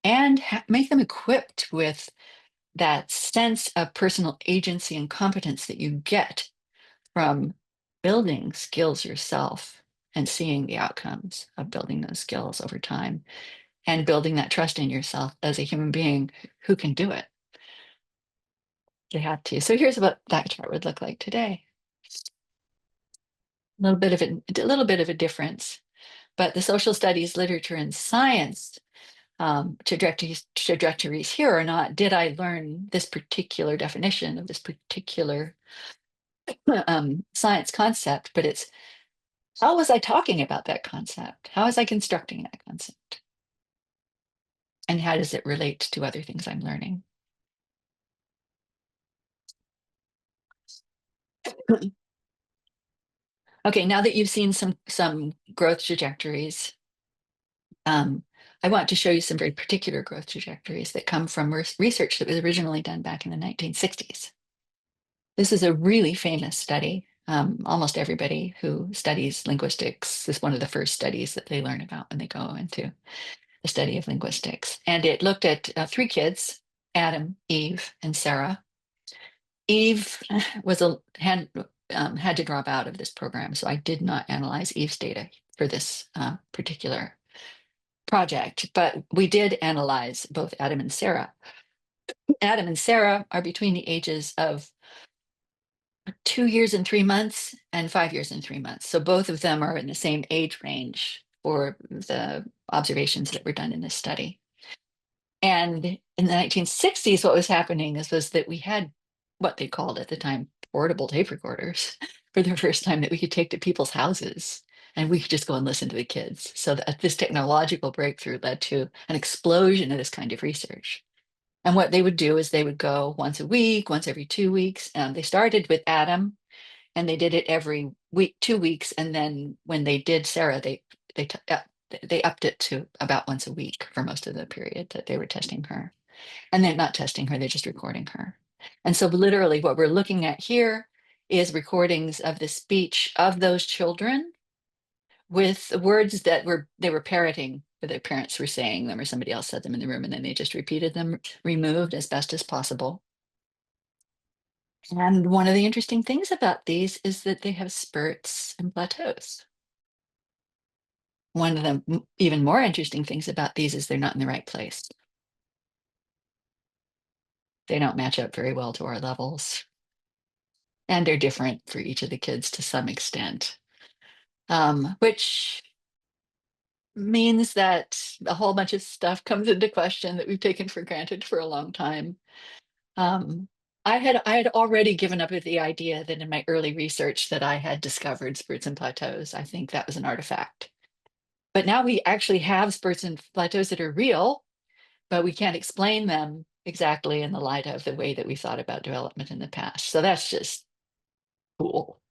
and make them equipped with that sense of personal agency and competence that you get from building skills yourself and seeing the outcomes of building those skills over time and building that trust in yourself as a human being who can do it. They have to. So here's what that chart would look like today. A little bit of a difference, but the social studies, literature, and science trajectories here are not, did I learn this particular definition of this particular science concept, but it's how was I talking about that concept? How was I constructing that concept? And how does it relate to other things I'm learning? Okay, now that you've seen some growth trajectories, I want to show you some very particular growth trajectories that come from research that was originally done back in the 1960s. This is a really famous study. Almost everybody who studies linguistics, this is one of the first studies that they learn about when they go into the study of linguistics. And it looked at 3 kids, Adam, Eve, and Sarah. Eve had to drop out of this program, so I did not analyze Eve's data for this particular project, but we did analyze both Adam and Sarah. Adam and Sarah are between the ages of 2 years and 3 months and 5 years and 3 months. So both of them are in the same age range for the observations that were done in this study. And in the 1960s, what was happening was that we had what they called at the time portable tape recorders for the first time that we could take to people's houses and we could just go and listen to the kids. So that this technological breakthrough led to an explosion of this kind of research. And what they would do is they would go once a week, once every 2 weeks. They started with Adam and they did it every week, 2 weeks. And then when they did Sarah, they upped it to about once a week for most of the period that they were testing her. And they're not testing her, they're just recording her. And so literally what we're looking at here is recordings of the speech of those children with words that they were parroting, or their parents were saying them or somebody else said them in the room, and then they just repeated them, removed as best as possible. And one of the interesting things about these is that they have spurts and plateaus. One of the even more interesting things about these is they're not in the right place. They don't match up very well to our levels. And they're different for each of the kids to some extent, which means that a whole bunch of stuff comes into question that we've taken for granted for a long time. Um, I had already given up with the idea that in my early research that I had discovered spurts and plateaus. I think that was an artifact. But now we actually have spurts and plateaus that are real, but we can't explain them exactly in the light of the way that we thought about development in the past. So that's just cool.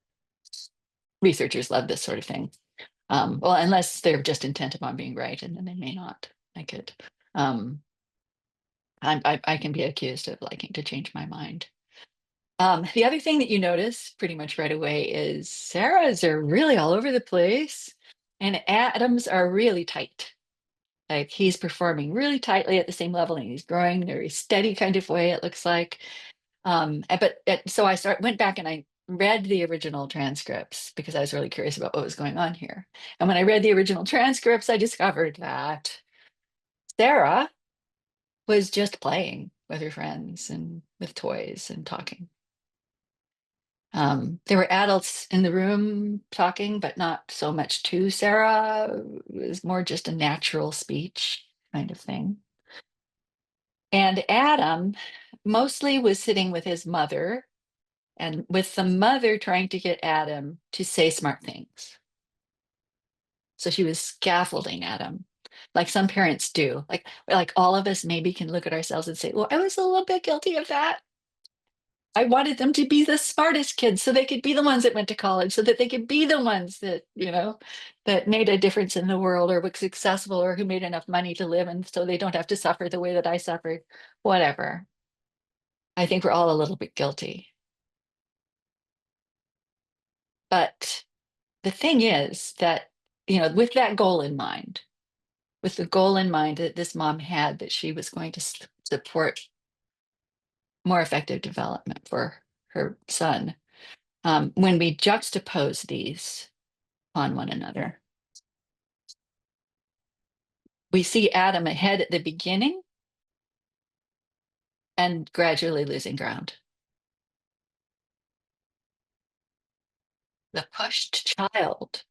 Researchers love this sort of thing. Well, unless they're just intent upon being right, and then they may not. I could. I can be accused of liking to change my mind. The other thing that you notice pretty much right away is Sarah's are really all over the place, and Adam's are really tight. Like he's performing really tightly at the same level, and he's growing in a very steady kind of way. It looks like. So I went back and I read the original transcripts because I was really curious about what was going on here. And when I read the original transcripts, I discovered that Sarah was just playing with her friends and with toys and talking. There were adults in the room talking, but not so much to Sarah. It was more just a natural speech kind of thing. And Adam mostly was sitting with his mother and with the mother trying to get Adam to say smart things. So she was scaffolding Adam like some parents do. Like all of us maybe can look at ourselves and say, well, I was a little bit guilty of that. I wanted them to be the smartest kids so they could be the ones that went to college, so that they could be the ones that, that made a difference in the world or were successful or who made enough money to live and so they don't have to suffer the way that I suffered. Whatever. I think we're all a little bit guilty. But the thing is that, with that goal in mind, with the goal in mind that this mom had, that she was going to support more effective development for her son, when we juxtapose these on one another, we see Adam ahead at the beginning and gradually losing ground. The pushed child,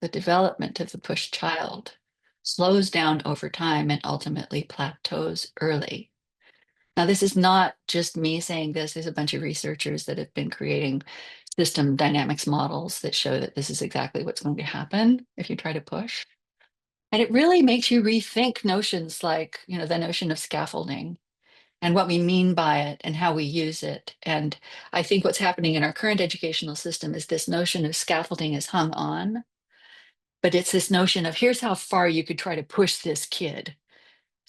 the development of the pushed child, slows down over time and ultimately plateaus early. Now, this is not just me saying this. There's a bunch of researchers that have been creating system dynamics models that show that this is exactly what's going to happen if you try to push. And it really makes you rethink notions like, the notion of scaffolding and what we mean by it and how we use it. And I think what's happening in our current educational system is this notion of scaffolding is hung on, but it's this notion of here's how far you could try to push this kid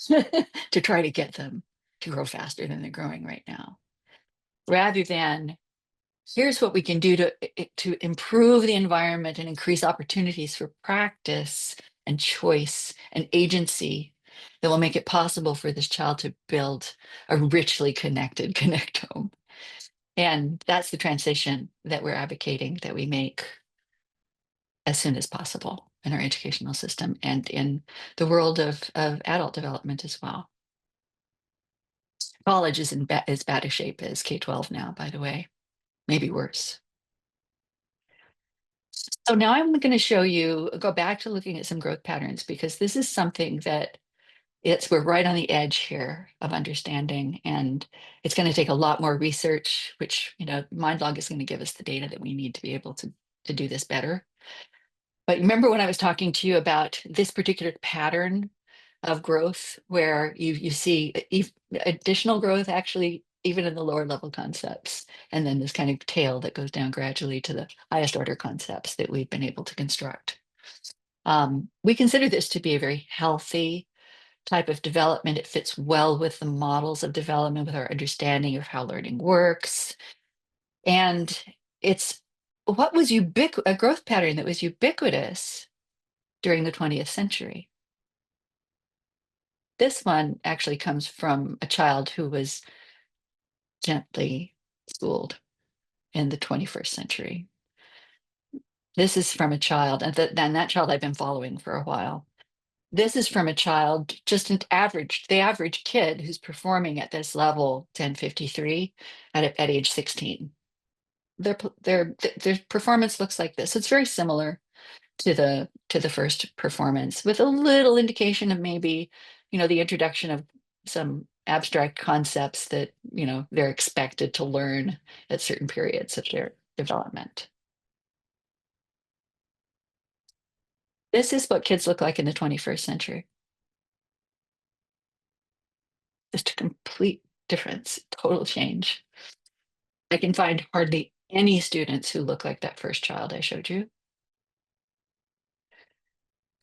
to try to get them to grow faster than they're growing right now, rather than here's what we can do to improve the environment and increase opportunities for practice and choice and agency that will make it possible for this child to build a richly connected connectome. And that's the transition that we're advocating that we make as soon as possible in our educational system and in the world of adult development as well. College is in as bad a shape as K-12 now, by the way, maybe worse. So now I'm going to show you, go back to looking at some growth patterns, because this is something that we're right on the edge here of understanding, and it's going to take a lot more research, which, MindLog is going to give us the data that we need to be able to do this better. But remember when I was talking to you about this particular pattern of growth where you see additional growth actually even in the lower level concepts, and then this kind of tail that goes down gradually to the highest order concepts that we've been able to construct. We consider this to be a very healthy type of development. It fits well with the models of development, with our understanding of how learning works. And it's what was a growth pattern that was ubiquitous during the 20th century. This one actually comes from a child who was gently schooled in the 21st century. This is from a child, and that child I've been following for a while. This is from a child, just the average kid who's performing at this level 1053 at age 16. Their performance looks like this. It's very similar to the first performance, with a little indication of maybe, the introduction of some abstract concepts that, they're expected to learn at certain periods of their development. This is what kids look like in the 21st century. Just a complete difference, total change. I can find hardly any students who look like that first child I showed you.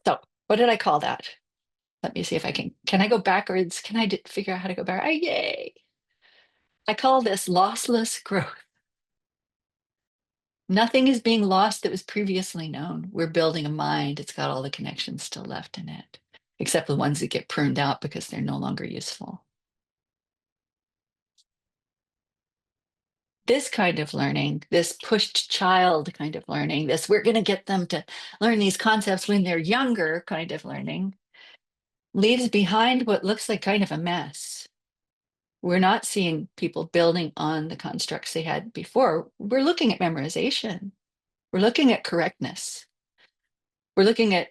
So what did I call that? Let me see if I can I go backwards? Can I figure out how to go back? Yay. I call this lossless growth. Nothing is being lost that was previously known. We're building a mind. It's got all the connections still left in it, except the ones that get pruned out because they're no longer useful. This kind of learning, this pushed child kind of learning, this we're going to get them to learn these concepts when they're younger kind of learning, leaves behind what looks like kind of a mess. We're not seeing people building on the constructs they had before. We're looking at memorization. We're looking at correctness. We're looking at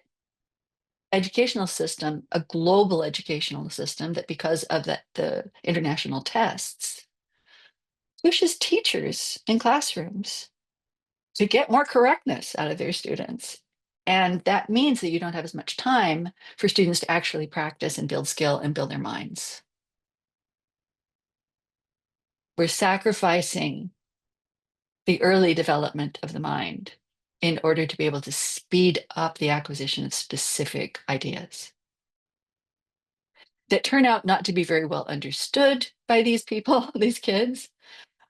educational system, a global educational system that, because of the international tests, pushes teachers in classrooms to get more correctness out of their students. And that means that you don't have as much time for students to actually practice and build skill and build their minds. We're sacrificing the early development of the mind in order to be able to speed up the acquisition of specific ideas that turn out not to be very well understood by these people, these kids.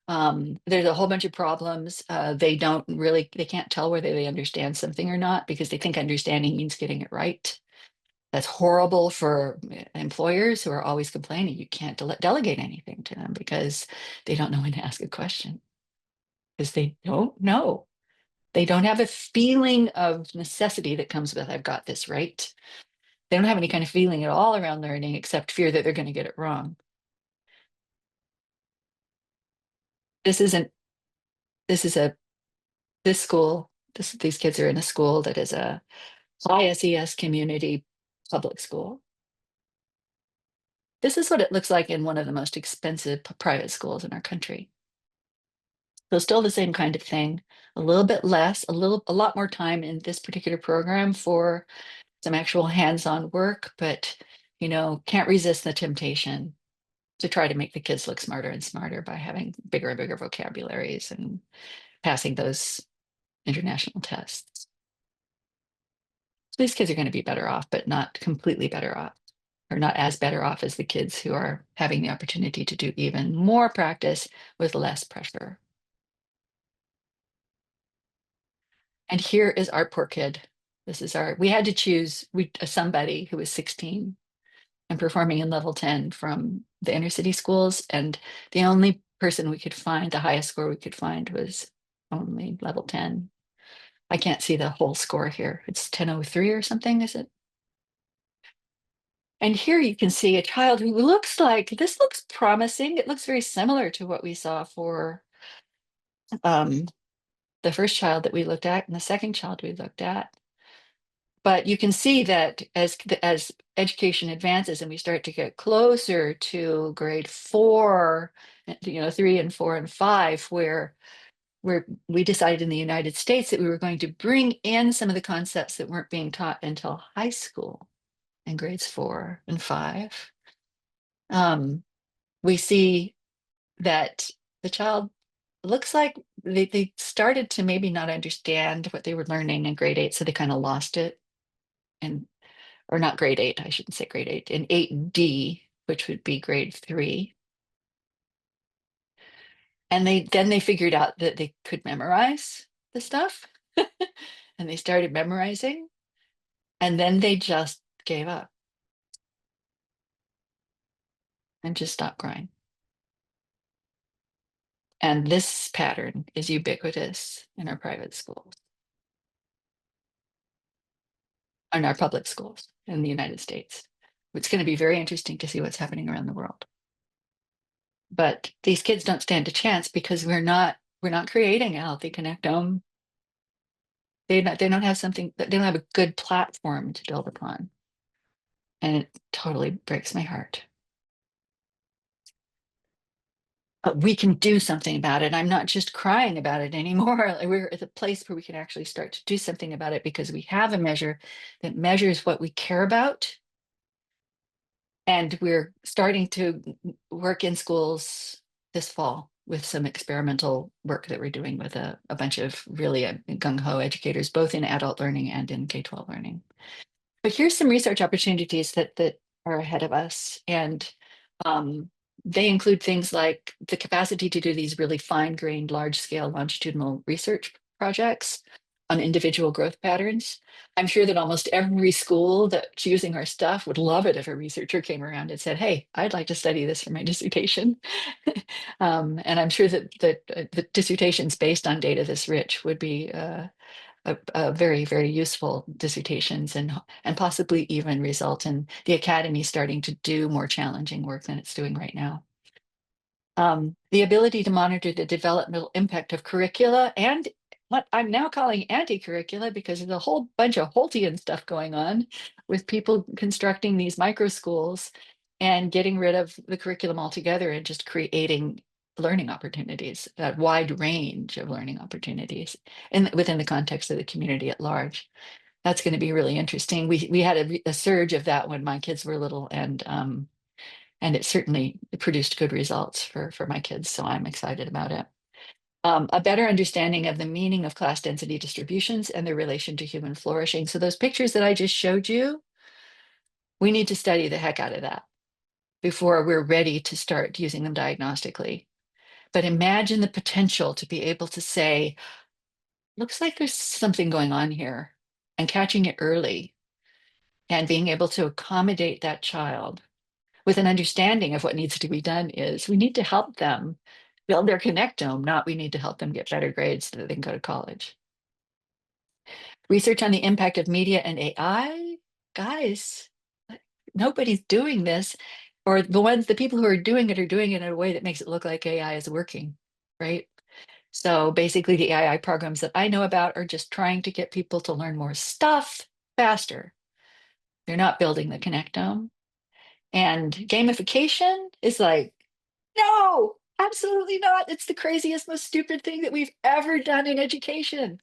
There's a whole bunch of problems. They can't tell whether they understand something or not because they think understanding means getting it right. That's horrible for employers who are always complaining you can't delegate anything to them because they don't know when to ask a question because they don't know. They don't have a feeling of necessity that comes with, I've got this right. They don't have any kind of feeling at all around learning except fear that they're going to get it wrong. This isn't, this is a, this school, these kids are in a school that is a high SES community public school. This is what it looks like in one of the most expensive private schools in our country. So still the same kind of thing, a little bit less, a lot more time in this particular program for some actual hands-on work, but can't resist the temptation to try to make the kids look smarter and smarter by having bigger and bigger vocabularies and passing those international tests. So these kids are going to be better off, but not completely better off, or not as better off as the kids who are having the opportunity to do even more practice with less pressure. And here is our poor kid. We had to choose somebody who was 16 and performing in level 10 from the inner city schools. And the only person we could find, the highest score we could find was only level 10. I can't see the whole score here. It's 1003 or something, is it? And here you can see a child who this looks promising. It looks very similar to what we saw for the first child that we looked at and the second child we looked at. But you can see that as education advances and we start to get closer to grade 4, 3 and 4 and 5, where we decided in the United States that we were going to bring in some of the concepts that weren't being taught until high school in grades 4 and 5. We see that the child looks like they started to maybe not understand what they were learning in grade 8, so they kind of lost it. Or not grade 8, I shouldn't say grade 8, in 8D, which would be grade 3. And then they figured out that they could memorize the stuff. And they started memorizing. And then they just gave up and just stopped crying. And this pattern is ubiquitous in our private schools, in our public schools in the United States. It's going to be very interesting to see what's happening around the world. But these kids don't stand a chance because we're not creating a healthy connectome. They don't have a good platform to build upon. And it totally breaks my heart. But we can do something about it. I'm not just crying about it anymore. We're at a place where we can actually start to do something about it because we have a measure that measures what we care about. And we're starting to work in schools this fall with some experimental work that we're doing with a bunch of really gung-ho educators, both in adult learning and in K-12 learning. But here's some research opportunities that are ahead of us. And they include things like the capacity to do these really fine-grained, large-scale longitudinal research projects on individual growth patterns. I'm sure that almost every school that's using our stuff would love it if a researcher came around and said, hey, I'd like to study this for my dissertation. And I'm sure that the dissertations based on data this rich would be very, very useful dissertations and possibly even result in the academy starting to do more challenging work than it's doing right now. The ability to monitor the developmental impact of curricula and what I'm now calling anti-curricula, because there's a whole bunch of Holtian stuff going on with people constructing these micro schools and getting rid of the curriculum altogether and just creating learning opportunities, that wide range of learning opportunities within the context of the community at large. That's going to be really interesting. We had a surge of that when my kids were little, and it certainly produced good results for my kids. So I'm excited about it. A better understanding of the meaning of class density distributions and their relation to human flourishing. So those pictures that I just showed you, we need to study the heck out of that before we're ready to start using them diagnostically. But imagine the potential to be able to say, looks like there's something going on here, and catching it early and being able to accommodate that child with an understanding of what needs to be done is we need to help them build their connectome, not we need to help them get better grades so that they can go to college. Research on the impact of media and AI. Guys, nobody's doing this, or the people who are doing it in a way that makes it look like AI is working, right? So basically the AI programs that I know about are just trying to get people to learn more stuff faster. They're not building the connectome. And gamification is like, no, absolutely not. It's the craziest, most stupid thing that we've ever done in education.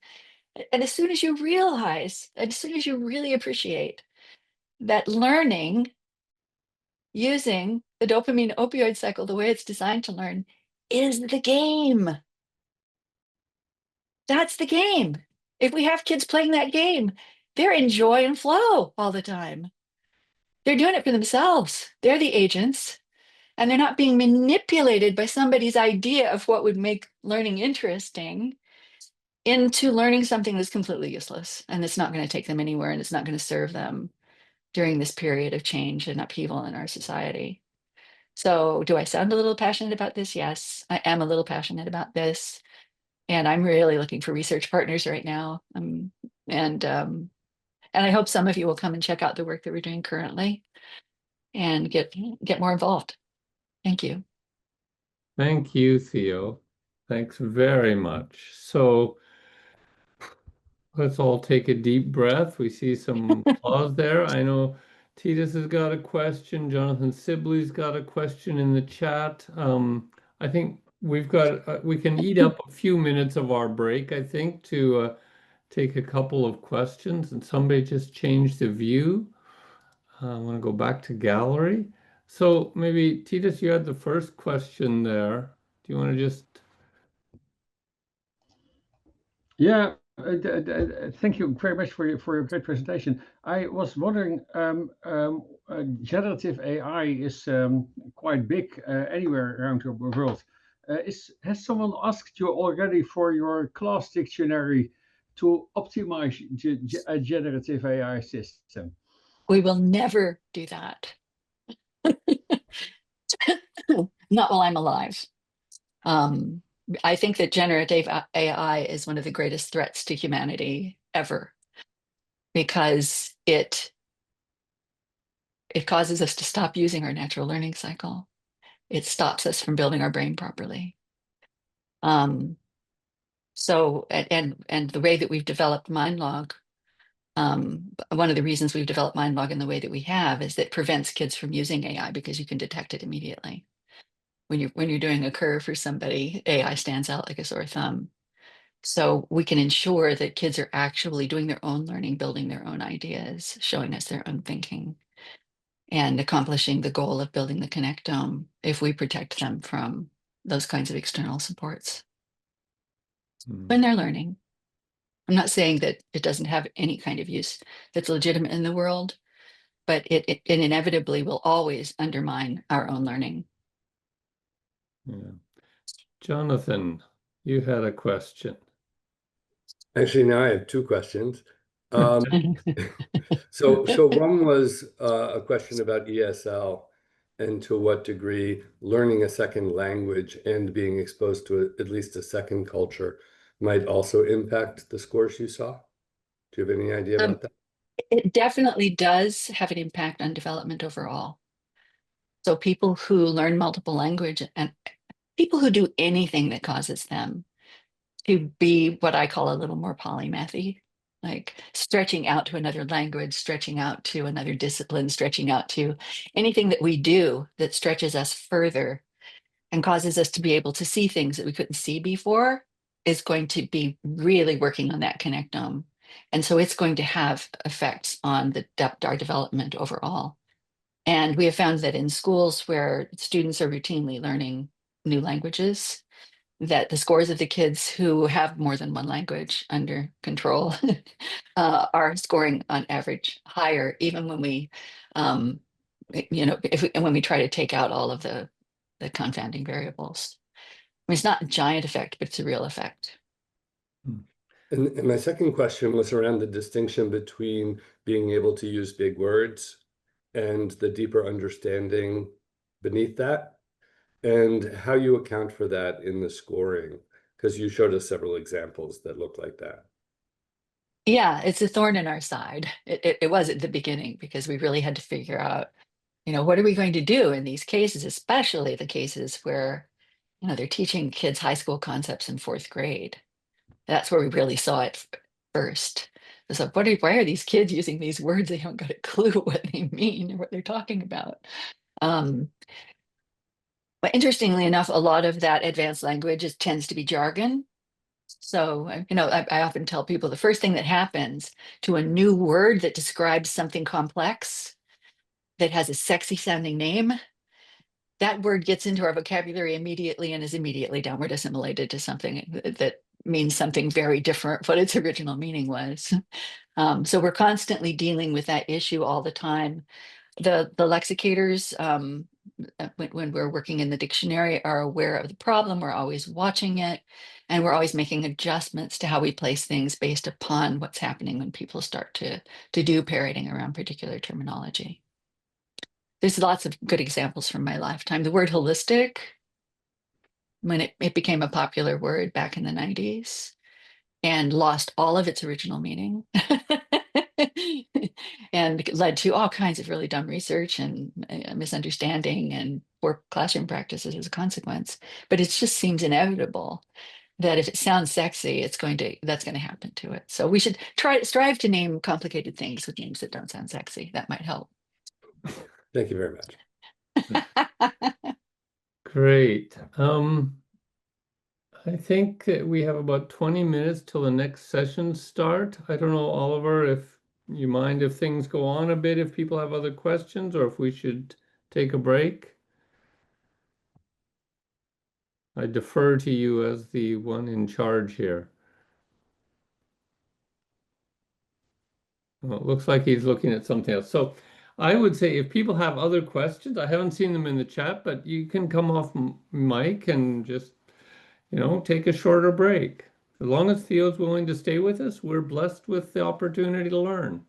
And as soon as you realize, as soon as you really appreciate that learning using the dopamine opioid cycle the way it's designed to learn is the game. That's the game. If we have kids playing that game, they're in joy and flow all the time. They're doing it for themselves. They're the agents, and they're not being manipulated by somebody's idea of what would make learning interesting into learning something that's completely useless and it's not going to take them anywhere and it's not going to serve them during this period of change and upheaval in our society. So, do I sound a little passionate about this? Yes, I am a little passionate about this. And I'm really looking for research partners right now. And and I hope some of you will come and check out the work that we're doing currently and get more involved. Thank you. Thank you, Theo. Thanks very much. So let's all take a deep breath. We see some applause there. I know Titus has got a question. Jonathan Sibley's got a question in the chat. I think we've got we can eat up a few minutes of our break, I think, to take a couple of questions. And somebody just changed the view. I want to go back to gallery. So maybe Titus, you had the first question there. Do you want to just Yeah, thank you very much for your great presentation. I was wondering, generative AI is quite big anywhere around the world. Has someone asked you already for your class dictionary to optimize a generative AI system? We will never do that. Not while I'm alive. I think that generative AI is one of the greatest threats to humanity ever because it causes us to stop using our natural learning cycle. It stops us from building our brain properly. So and the way that we've developed MindLog, one of the reasons we've developed MindLog in the way that we have is that it prevents kids from using AI because you can detect it immediately. When you're doing a curve for somebody, AI stands out like a sore thumb. So we can ensure that kids are actually doing their own learning, building their own ideas, showing us their own thinking, and accomplishing the goal of building the connectome if we protect them from those kinds of external supports when they're learning. I'm not saying that it doesn't have any kind of use that's legitimate in the world, but it inevitably will always undermine our own learning. Yeah. Jonathan, you had a question. Actually, now I have two questions. So one was a question about ESL and to what degree learning a second language and being exposed to at least a second culture might also impact the scores you saw. Do you have any idea about that? It definitely does have an impact on development overall. So people who learn multiple language and people who do anything that causes them to be what I call a little more polymathy, like stretching out to another language, stretching out to another discipline, stretching out to anything that we do that stretches us further and causes us to be able to see things that we couldn't see before is going to be really working on that connectome And so it's going to have effects on our development overall. And we have found that in schools where students are routinely learning new languages, that the scores of the kids who have more than one language under control are scoring on average higher, even when we, when we try to take out all of the confounding variables. I mean, it's not a giant effect, but it's a real effect. And my second question was around the distinction between being able to use big words and the deeper understanding beneath that, and how you account for that in the scoring, because you showed us several examples that look like that. Yeah, it's a thorn in our side. It was at the beginning, because we really had to figure out, what are we going to do in these cases, especially the cases where, they're teaching kids high school concepts in 4th grade. That's where we really saw it first. It's like, why are these kids using these words? They haven't got a clue what they mean or what they're talking about. But interestingly enough, a lot of that advanced language tends to be jargon. So, I often tell people the first thing that happens to a new word that describes something complex, that has a sexy sounding name, that word gets into our vocabulary immediately and is immediately downward assimilated to something that means something very different what its original meaning was. So we're constantly dealing with that issue all the time. The lexicators, when we're working in the dictionary, are aware of the problem. We're always watching it, and we're always making adjustments to how we place things based upon what's happening when people start to do parroting around particular terminology. There's lots of good examples from my lifetime. The word holistic, when it became a popular word back in the 90s and lost all of its original meaning and led to all kinds of really dumb research and misunderstanding and poor classroom practices as a consequence. But it just seems inevitable that if it sounds sexy, that's going to happen to it. So we should strive to name complicated things with names that don't sound sexy. That might help. Thank you very much. Great. I think that we have about 20 minutes till the next session start. I don't know, Oliver, if you mind if things go on a bit, if people have other questions, or if we should take a break. I defer to you as the one in charge here. Well, it looks like he's looking at something else. So I would say if people have other questions, I haven't seen them in the chat, but you can come off mic and just, take a shorter break. As long as Theo's willing to stay with us, we're blessed with the opportunity to learn.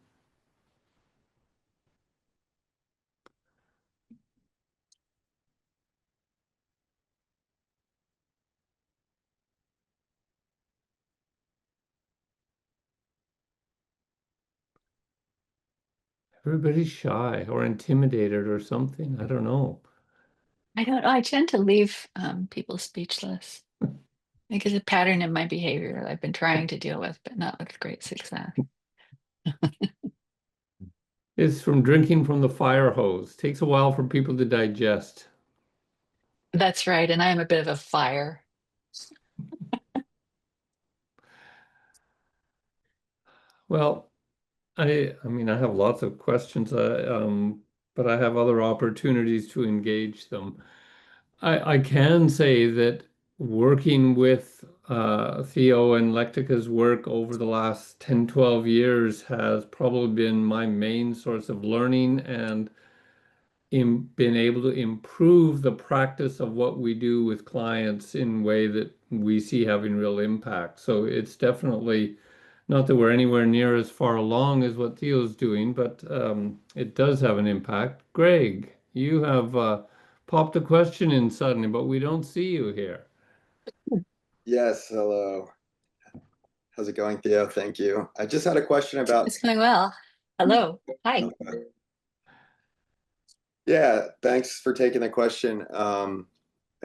Everybody's shy or intimidated or something. I don't know. I don't know. I tend to leave people speechless. I think it's a pattern in my behavior I've been trying to deal with, but not with great success. It's from drinking from the fire hose. Takes a while for people to digest. That's right. And I am a bit of a fire. Well, I mean, I have lots of questions, but I have other opportunities to engage them. I can say that working with Theo and Lectica's work over the last 10, 12 years has probably been my main source of learning and been able to improve the practice of what we do with clients in a way that we see having real impact. So it's definitely not that we're anywhere near as far along as what Theo's doing, but it does have an impact. Greg, you have popped a question in suddenly, but we don't see you here. Yes, hello. How's it going, Theo? Thank you. I just had a question about. It's going well. Hello. Hi. Yeah, thanks for taking the question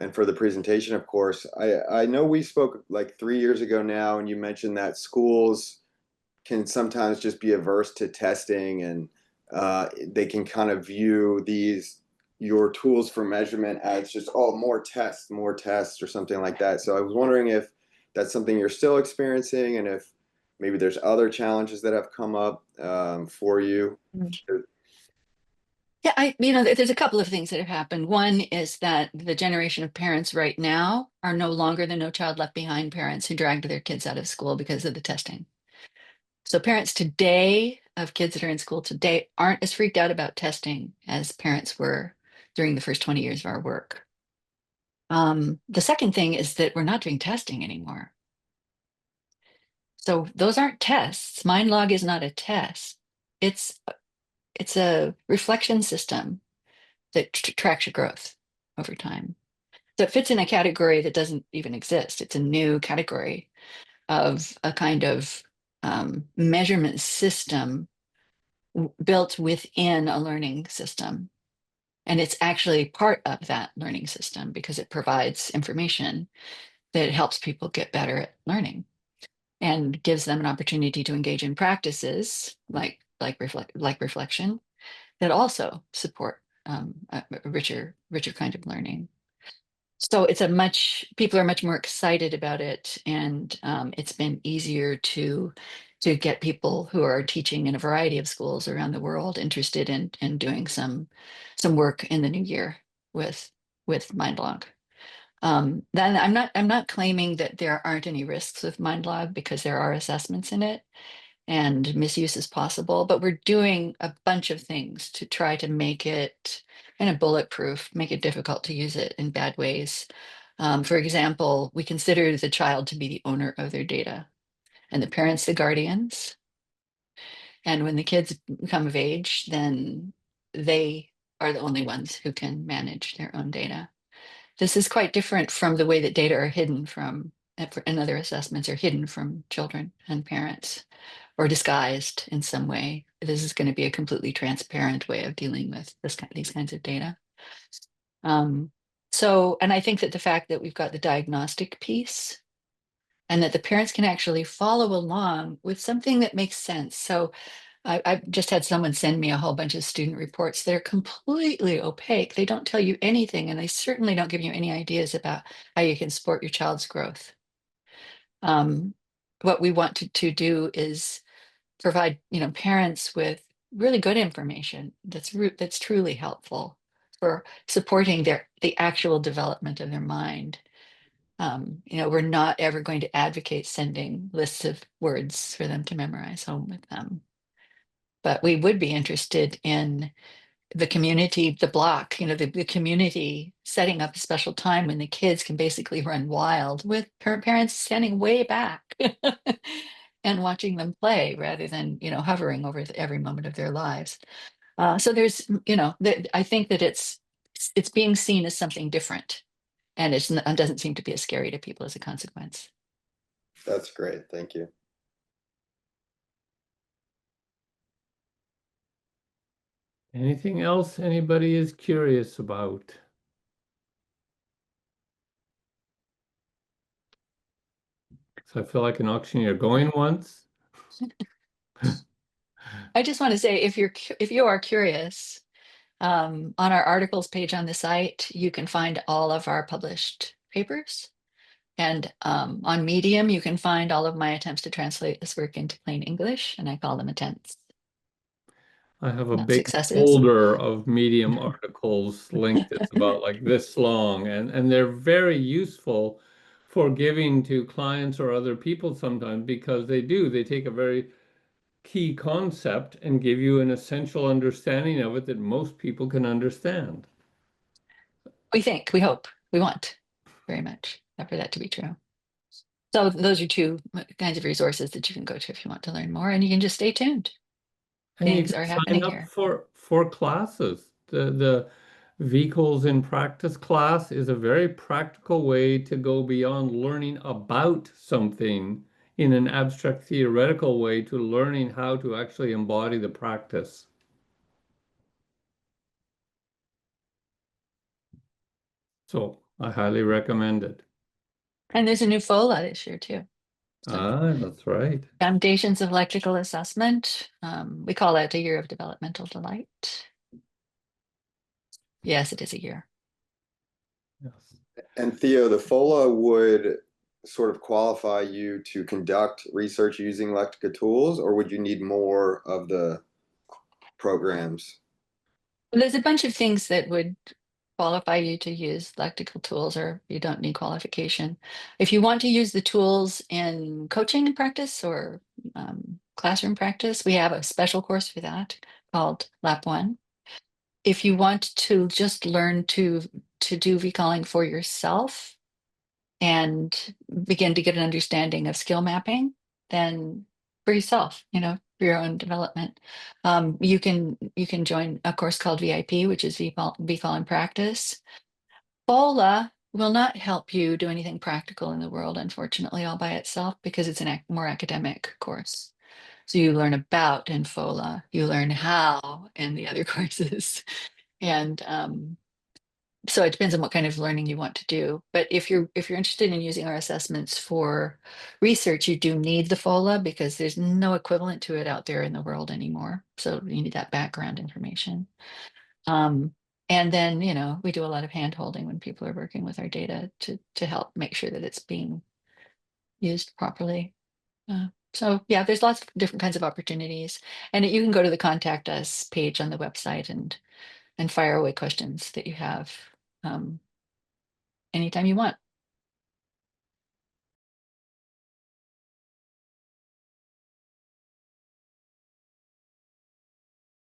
and for the presentation, of course. I know we spoke like 3 years ago now, and you mentioned that schools can sometimes just be averse to testing, and they can kind of view your tools for measurement as just, oh, more tests or something like that. So I was wondering if that's something you're still experiencing, and if maybe there's other challenges that have come up for you. Yeah, there's a couple of things that have happened. One is that the generation of parents right now are no longer the No Child Left Behind parents who dragged their kids out of school because of the testing. So parents today of kids that are in school today aren't as freaked out about testing as parents were during the first 20 years of our work. The second thing is that we're not doing testing anymore. So those aren't tests. MindLog is not a test. It's a reflection system that tracks your growth over time. So it fits in a category that doesn't even exist. It's a new category of a kind of measurement system built within a learning system. And it's actually part of that learning system because it provides information that helps people get better at learning and gives them an opportunity to engage in practices like reflection that also support a richer kind of learning. So people are much more excited about it, and it's been easier to get people who are teaching in a variety of schools around the world interested in doing some work in the new year with MindLog. Then I'm not claiming that there aren't any risks with MindLog because there are assessments in it and misuse is possible, but we're doing a bunch of things to try to make it kind of bulletproof, make it difficult to use it in bad ways. For example, we consider the child to be the owner of their data and the parents the guardians. And when the kids come of age, then they are the only ones who can manage their own data. This is quite different from the way that data are hidden from, and other assessments are hidden from children and parents or disguised in some way. This is going to be a completely transparent way of dealing with these kinds of data. And I think that the fact that we've got the diagnostic piece and that the parents can actually follow along with something that makes sense. So I've just had someone send me a whole bunch of student reports that are completely opaque. They don't tell you anything, and they certainly don't give you any ideas about how you can support your child's growth. What we want to do is provide parents with really good information that's truly helpful for supporting the actual development of their mind. We're not ever going to advocate sending lists of words for them to memorize home with them. But we would be interested in the community, the block, the community setting up a special time when the kids can basically run wild with parents standing way back and watching them play rather than, hovering over every moment of their lives. So there's, I think that it's being seen as something different, and it doesn't seem to be as scary to people as a consequence. That's great. Thank you. Anything else anybody is curious about? So I feel like an auctioneer going once. I just want to say, if you are curious, on our articles page on the site, you can find all of our published papers. And on Medium, you can find all of my attempts to translate this work into plain English, and I call them attempts. I have a Not big successes. folder of Medium articles linked. It's about like this long, and they're very useful for giving to clients or other people sometimes because they take a very key concept and give you an essential understanding of it that most people can understand. We hope, we want very much for that to be true. So those are two kinds of resources that you can go to if you want to learn more, and you can just stay tuned. And you Things can are sign happening up here. for classes. The Vehicles in Practice class is a very practical way to go beyond learning about something in an abstract theoretical way to learning how to actually embody the practice. So I highly recommend it. And there's a new FOLA this year too. So, That's right. Foundations of Electrical Assessment. We call that a year of developmental delight. Yes, it is a year. Yes. And Theo, the FOLA would sort of qualify you to conduct research using Lectica tools, or would you need more of the programs? There's a bunch of things that would qualify you to use Lectical tools, or you don't need qualification. If you want to use the tools in coaching practice or classroom practice, we have a special course for that called Lap 1. If you want to just learn to do recalling for yourself and begin to get an understanding of skill mapping, then for yourself, for your own development, you can join a course called VIP, which is VCall in Practice. FOLA will not help you do anything practical in the world, unfortunately, all by itself, because it's a more academic course. So you learn about in FOLA, you learn how in the other courses, and so it depends on what kind of learning you want to do. But if you're interested in using our assessments for research, you do need the FOLA because there's no equivalent to it out there in the world anymore. So you need that background information. And then, we do a lot of hand holding when people are working with our data to help make sure that it's being used properly. So yeah, there's lots of different kinds of opportunities, and you can go to the contact us page on the website and fire away questions that you have anytime you want.